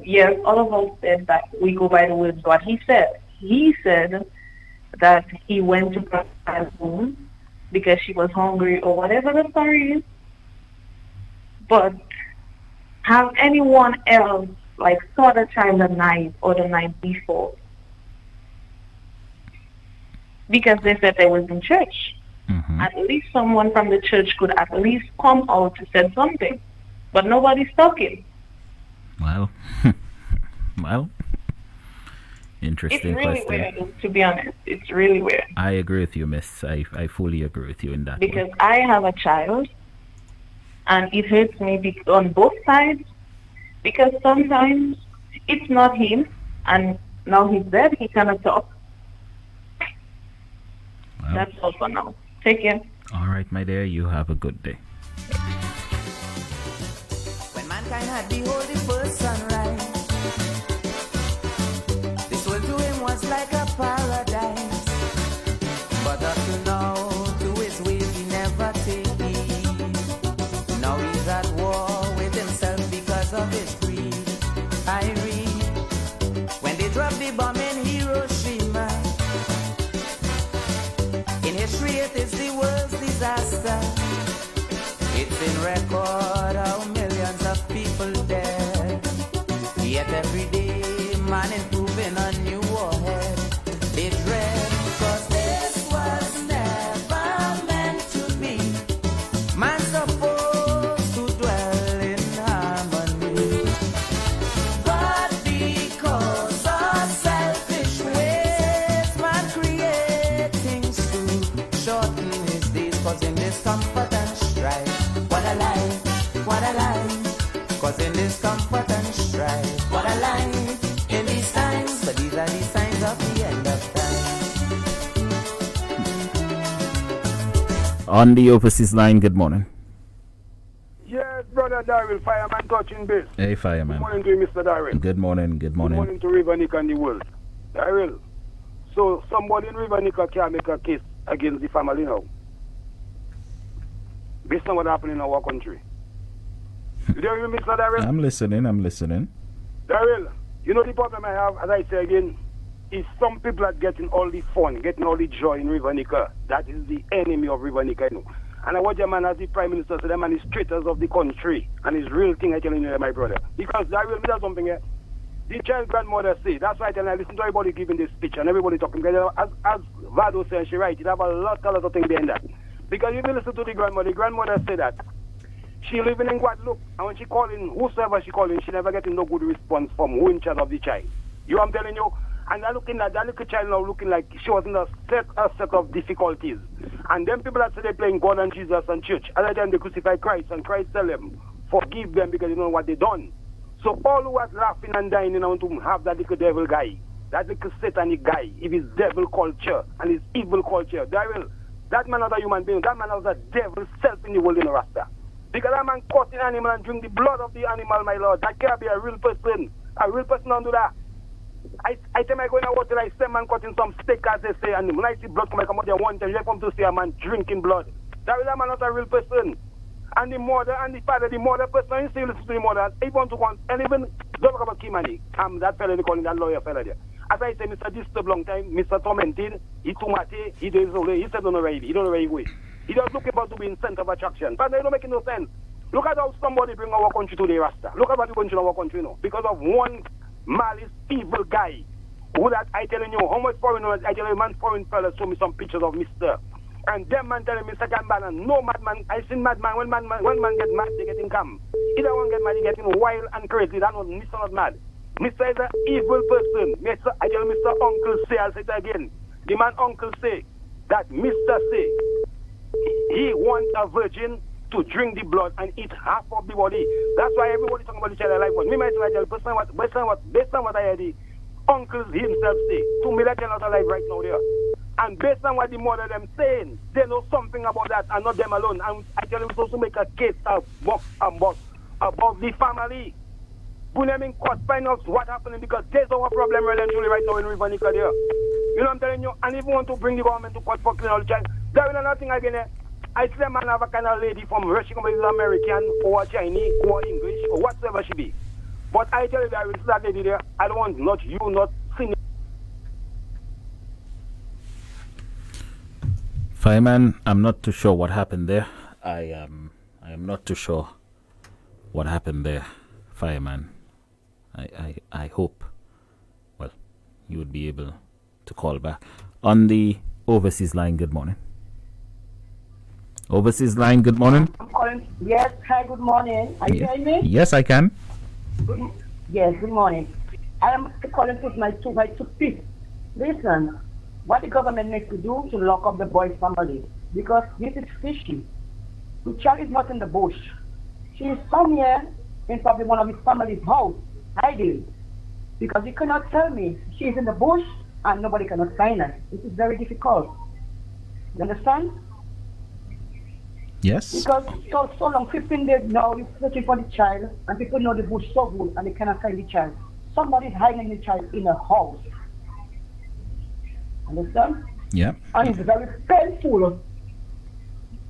yes, all of us said that we go by the words what he said. He said that he went to Grandma's home because she was hungry or whatever the story is. But have anyone else saw the child the night or the night before? Because they said they was in church. At least someone from the church could at least come out to say something. But nobody's talking. Well, interesting it's really question. Weird, to be honest. It's really weird. I agree with you, miss. I fully agree with you in that. Because I have a child, and it hurts me on both sides. Because sometimes it's not him, and now he's dead, he cannot talk. Well, that's all for now. Take care. All right, my dear. You have a good day. When mankind had behold the first sunrise, this world to him was like a paradise. But up to now, to his ways he never take heed. Now he's at war with himself because of his greed. I read, when they dropped the bomb in Hiroshima, in history it is the world's disaster. It's in record how millions of people dead. Yet every day man improving a new warhead. They dread cause this was never meant to be. Man supposed to dwell in harmony, but because of selfish ways man create things to shorten his days, causing discomfort and strife. What a life, what a life, causing discomfort and strife. What a life in these times, but these are the signs of the end of time. On the overseas line, good morning. Yes, brother Darrell, fireman touching base. Hey, fireman. Good morning to you, Mr. Darrell. Good morning. Good morning to River Nick and the world. Darrell, so somebody in River Nick can make a case against the family now, based on what happened in our country. You hear me, Mr. Darrell? I'm listening. Darrell, you know the problem I have, as I say again, is some people are getting all the fun, getting all the joy in River Nika. That is the enemy of River Nika, I know. And I watch a man as the Prime Minister say, the man is traitors of the country. And it's real thing I tell you, my brother. Because Darrell, me tell something here. The child grandmother say, that's why I tell you, I listen to everybody giving this speech and everybody talking. Because as Vado said, she right, it have a lot of things behind that. Because if you listen to the grandmother say that she living in Guadeloupe, and when she calling whosoever she calling, she never getting no good response from who in charge of the child. You know what I'm telling you? And they're looking at that little child now looking like she was in a set of difficulties. And then people that say they're playing God and Jesus and church, other than they crucify Christ, and Christ tell them, forgive them because they know what they done. So all who was laughing and dying, you know, to have that little devil guy, that little satanic guy, if his devil culture and his evil culture, that man is a human being, that man is a devil self in the world in a rasta. Because that man caught an animal and drink the blood of the animal, my Lord. That can't be a real person. A real person don't do that. I tell I go in the water, I see a man cutting some steak, as they say, and when I see blood come out there one time, you come to see a man drinking blood. That is a man not a real person. And the mother and the father, the mother person, you still listen to the mother, he want to go and even don't talk about Kimani. That fella, they call him that lawyer fella there. As I say, Mr. Disturb long time, Mr. Tormented, he too much, he does only, he said don't know where he don't know where he goes. He just looking about to be in center of attraction. But they don't make no sense. Look at how somebody bring our country to the Rasta. Look at what the country in our country now. Because of one malice, evil guy. Who that I telling you, how much foreigners, I tell you, man, foreign fellas show me some pictures of Mr. And them man telling me, second man, no madman. I seen madman, when man get mad, they get in camp. Either one get mad, they get in wild and crazy. That was Mr. not mad. Mr. is an evil person. Mr. I tell Mr. Uncle say, I'll say it again. The man Uncle say that Mr. say he wants a virgin to drink the blood and eat half of the body. That's why everybody talking about the child alive one. Me myself I tell based on what I heard the uncles himself say, 2 million not alive right now there. And based on what the mother them saying, they know something about that and not them alone. And I tell them supposed to make a case of box and box about the family. Put them in court, find out what happening because there's our problem really and truly right now in River Nika there. You know what I'm telling you? And if you want to bring the government to court for cleaning all the child, there is nothing again. I see a man have a kind of lady from Russia, American or Chinese or English or whatsoever she be. But I tell you that with that lady there, I don't want not you, not singing. Fireman, I'm not too sure what happened there. I am not too sure what happened there, Fireman. I hope, well, you would be able to call back. On the overseas line, good morning. Overseas line, good morning. I'm calling. Yes, hi, good morning. Are you hearing me? Yes, I can. Yes, good morning. I am calling to put my two piece. Listen, what the government needs to do to lock up the boy's family, because this is fishy. The child is not in the bush. She is somewhere in probably one of his family's house, hiding. Because you cannot tell me she is in the bush and nobody cannot find her. This is very difficult. You understand? Yes. Because so long, 15 days now, we're searching for the child, and people know the bush so good, and they cannot find the child. Somebody is hiding the child in a house. Understand? Yeah. And it's very painful.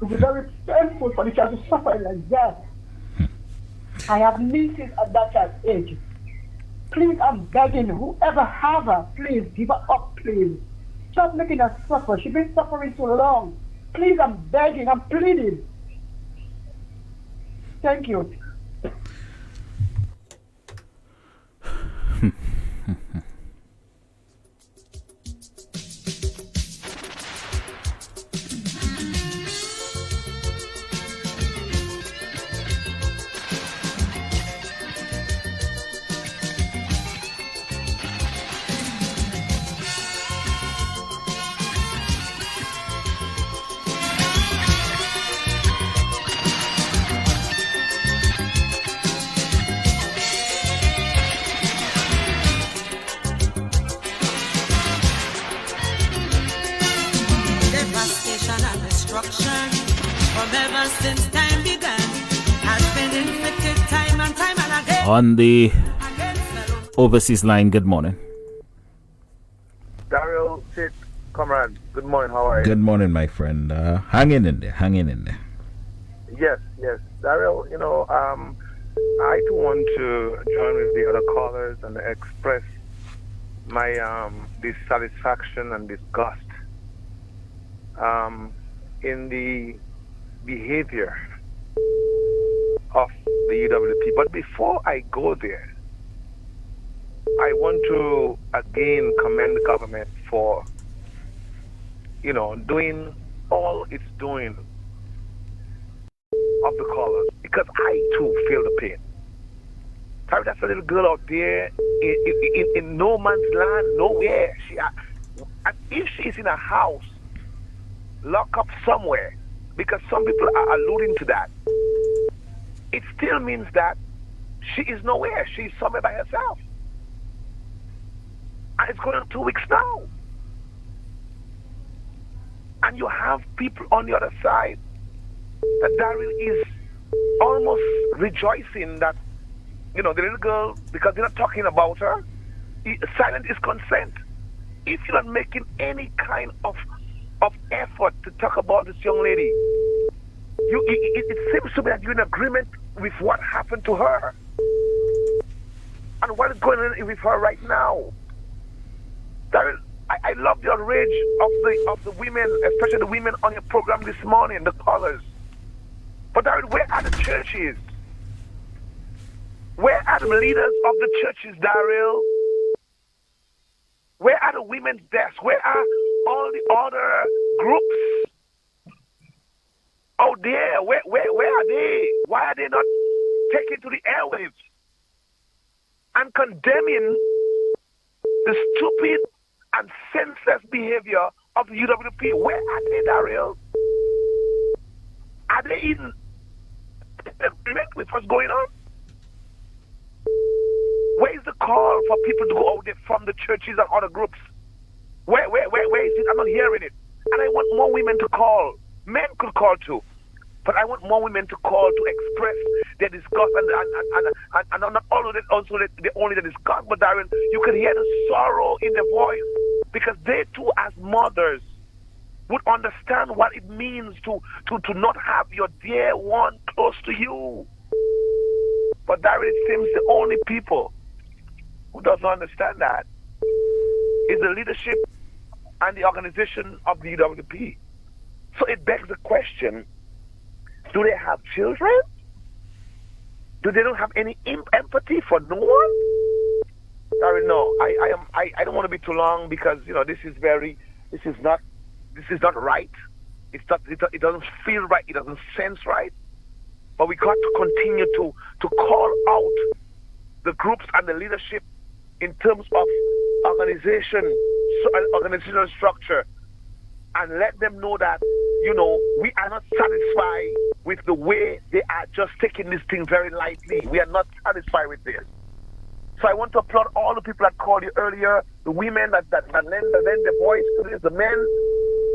It's very painful for the child to suffer like that. I have nieces at that child's age. Please, I'm begging, whoever have her, please give her up, please. Stop making her suffer. She's been suffering so long. Please, I'm begging, I'm pleading. Thank you. On the overseas line, good morning. Daryl, Sid, comrade, good morning, how are you? Good morning, my friend. Hanging in there. Yes. Daryl, you know, I too want to join with the other callers and express my dissatisfaction and disgust in the behavior of the UWP. But before I go there, I want to again commend the government for, you know, doing all it's doing of the callers, because I too feel the pain. Sorry, that's a little girl out there in no man's land, nowhere. If she's in a house, lock up somewhere, because some people are alluding to that, it still means that she is nowhere. She's somewhere by herself. And it's going on 2 weeks now. And you have people on the other side that Daryl is almost rejoicing that, you know, the little girl, because they're not talking about her, silence is consent. If you're not making any kind of effort to talk about this young lady, it seems to me that you're in agreement with what happened to her and what is going on with her right now. I love the outrage of the women, especially the women on your program this morning, the callers. But Daryl, where are the churches? Where are the leaders of the churches, Daryl? Where are the women's desks? Where are all the other groups out there? Where are they? Why are they not taking to the airwaves and condemning the stupid and senseless behavior of the UWP? Where are they, Daryl? Are they in agreement with what's going on? Where is the call for people to go out there from the churches and other groups? Where is it? I'm not hearing it. And I want more women to call. Men could call too. But I want more women to call to express their disgust and not only the disgust, but Darren, you can hear the sorrow in their voice because they too, as mothers, would understand what it means to not have your dear one close to you. But Darren, it seems the only people who doesn't understand that is the leadership and the organization of the UWP. So it begs the question, do they have children? Do they don't have any empathy for no one? Sorry, no. I don't want to be too long because this is not right. It doesn't feel right. It doesn't sense right. But we got to continue to call out the groups and the leadership in terms of organizational structure, and let them know that we are not satisfied with the way they are just taking this thing very lightly. We are not satisfied with this. So I want to applaud all the people that called you earlier, the women that lend their voice to this, the men,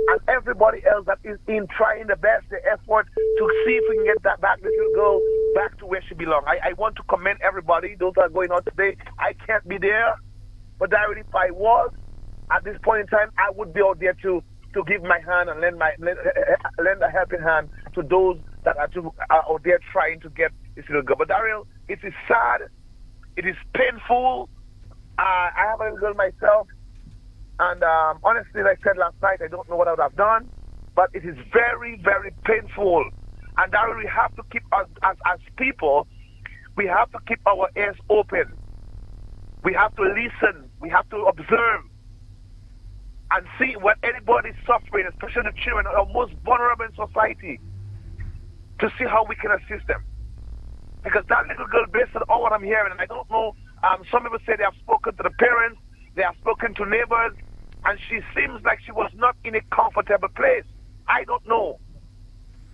and everybody else that is in trying the best, the effort to see if we can get that back, this little girl back to where she belongs. I want to commend everybody, those that are going on today. I can't be there, but Darren, if I was, at this point in time, I would be out there to give my hand and lend a helping hand to those that are out there trying to get this little girl. But Daryl, it is sad. It is painful. I have a little girl myself. And honestly, like I said last night, I don't know what I would have done. But it is very, very painful. And Daryl, we have to keep, as people, we have to keep our ears open. We have to listen. We have to observe. And see what anybody's suffering, especially the children, are most vulnerable in society, to see how we can assist them. Because that little girl, based on all what I'm hearing, and I don't know, some people say they have spoken to the parents, they have spoken to neighbors, and she seems like she was not in a comfortable place. I don't know.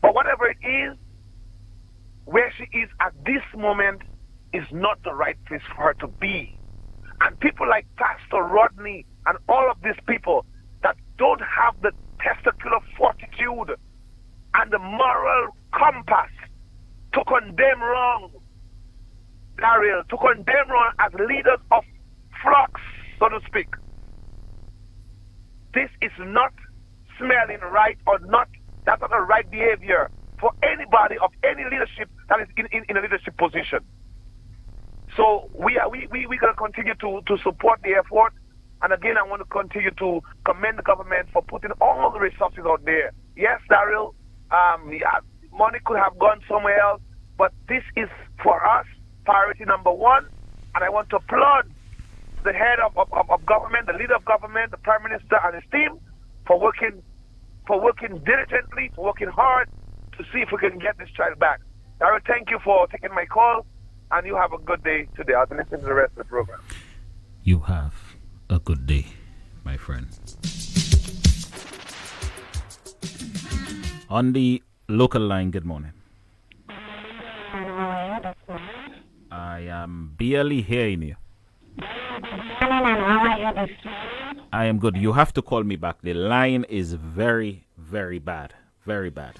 But whatever it is, where she is at this moment is not the right place for her to be. And people like Pastor Rodney and all of these people that don't have the testicular fortitude and the moral compass to condemn wrong, Daryl, to condemn wrong as leaders of flocks, so to speak. This is not smelling right or not, that's not the right behavior for anybody of any leadership that is in a leadership position. So we're going to continue to support the effort. And again, I want to continue to commend the government for putting all the resources out there. Yes, Daryl, money could have gone somewhere else, but this is, for us, priority number one. And I want to applaud the head of government, the leader of government, the Prime Minister and his team for working diligently, for working hard to see if we can get this child back. Daryl, thank you for taking my call. And you have a good day today. I'll be listening to the rest of the program. You have a good day, my friend. On the local line, good morning. I am barely hearing you. I am good. You have to call me back. The line is very, very bad. Very bad.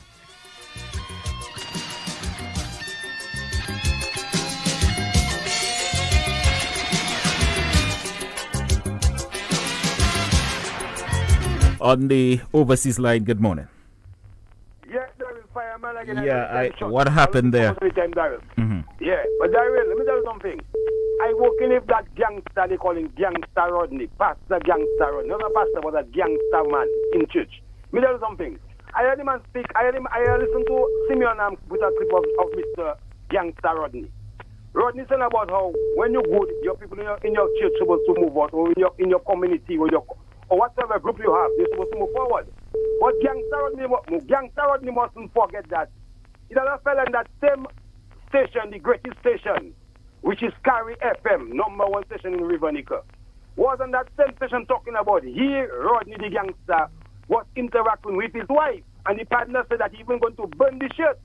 on the overseas line. Good morning. Yes, there is fireman again. What happened there? Mm-hmm. Yeah, but Daryl, let me tell you something. I working with that gangster, they call him Gangster Rodney, Pastor Gangster Rodney. Not a pastor, but a gangster man in church. Let me tell you something. I heard him and speak. I listened to Simeon with a clip of Mr. Gangster Rodney. Rodney saying about how when you go, your people in your church supposed to move out, or in your community, or whatever group you have, they're supposed to move forward. But Gangster Rodney mustn't forget that he's a fella in that same station, the greatest station, which is Carry FM, #1 station in Rivernica. Was on that same station talking about Rodney the gangster was interacting with his wife, and the partner said that he even going to burn the shirt.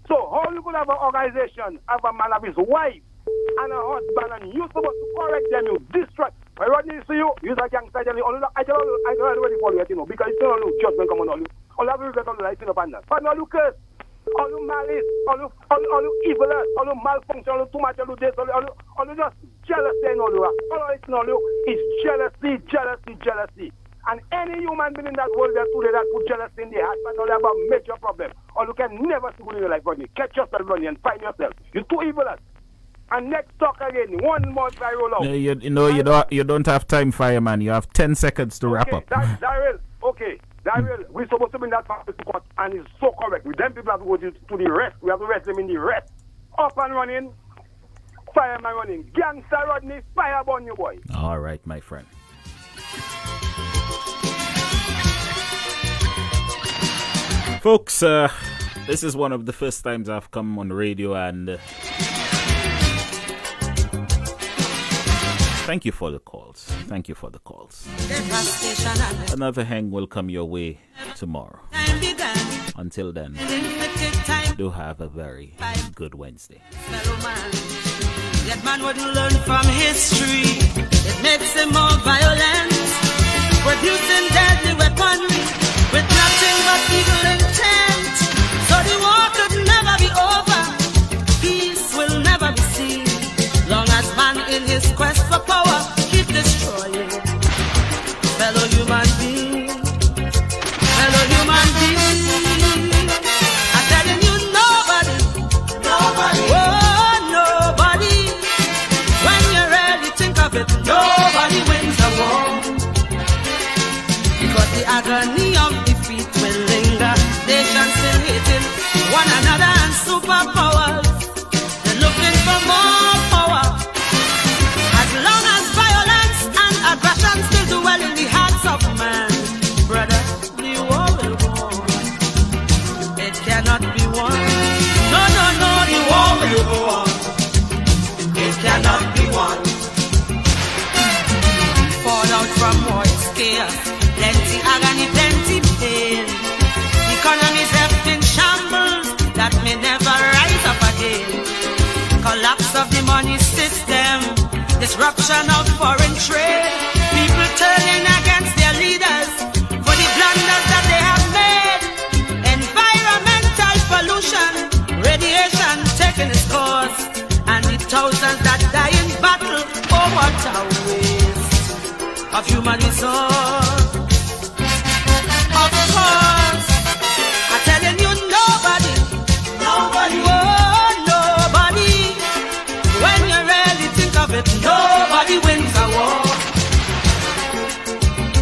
So how you could have an organization, have a man of his wife and a husband, and you're supposed to correct them, you distract. When Rodney see you, you're a gangster, I tell already follow it, because it's not all judgment come on all you. All have regret all the life in the partner. But all you curse, all you malice, all you evilness, all you malfunction, all you too much, all you this, all you just jealousy and all you is jealousy. And any human being in that world that today that put jealousy in their heart, but all have a major problem. Or you can never see good in your life, Rodney. Catch yourself, Rodney, and find yourself. You're too evilous. And next talk again, one more try roll out. You don't have time, fireman. You have 10 seconds to wrap up. Daryl, we're supposed to bring that family to court, and it's so correct. With them people have to go to the rest. We have to rest them in the rest. Up and running, fireman running. Gangster Rodney, fire burn you, boy. All right, my friend. Folks, this is one of the first times I've come on the radio, and thank you for the calls. Another hang will come your way tomorrow. Until then, do have a very good Wednesday. That man wouldn't learn from history. It makes him more violent, producing deadly weaponry with nothing but evil intent. So the war could never be over. Peace will never be seen. Long as man in his quest for power keep destroying fellow human beings. I'm telling you, nobody, oh nobody. When you really think of it, nobody wins the war, because the agony of defeat will linger. Nations still hating one another, and superpowers they're looking for more power. As long as violence and aggression still dwell in the hearts of man, brother, the war will go on. It cannot be won. No, the war will go on. It cannot be won. Fallout from war is chaos. Plenty agony, plenty pain. Economies left in shambles that may never rise up again. Collapse of the money system, disruption of foreign trade. People turning against their leaders for the blunders that they have made. Environmental pollution, radiation taking its course, and the thousands that die in battle. Oh, what a waste of human resource. Of course, I'm telling you, nobody, oh nobody. When you really think of it, nobody wins a war.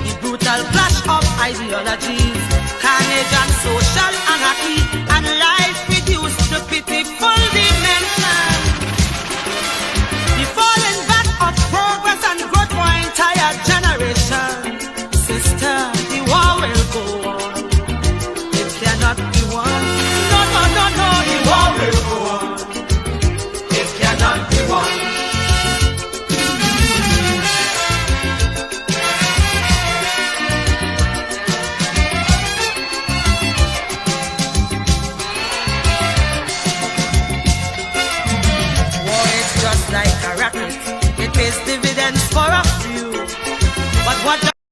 The brutal clash of ideologies, carnage and social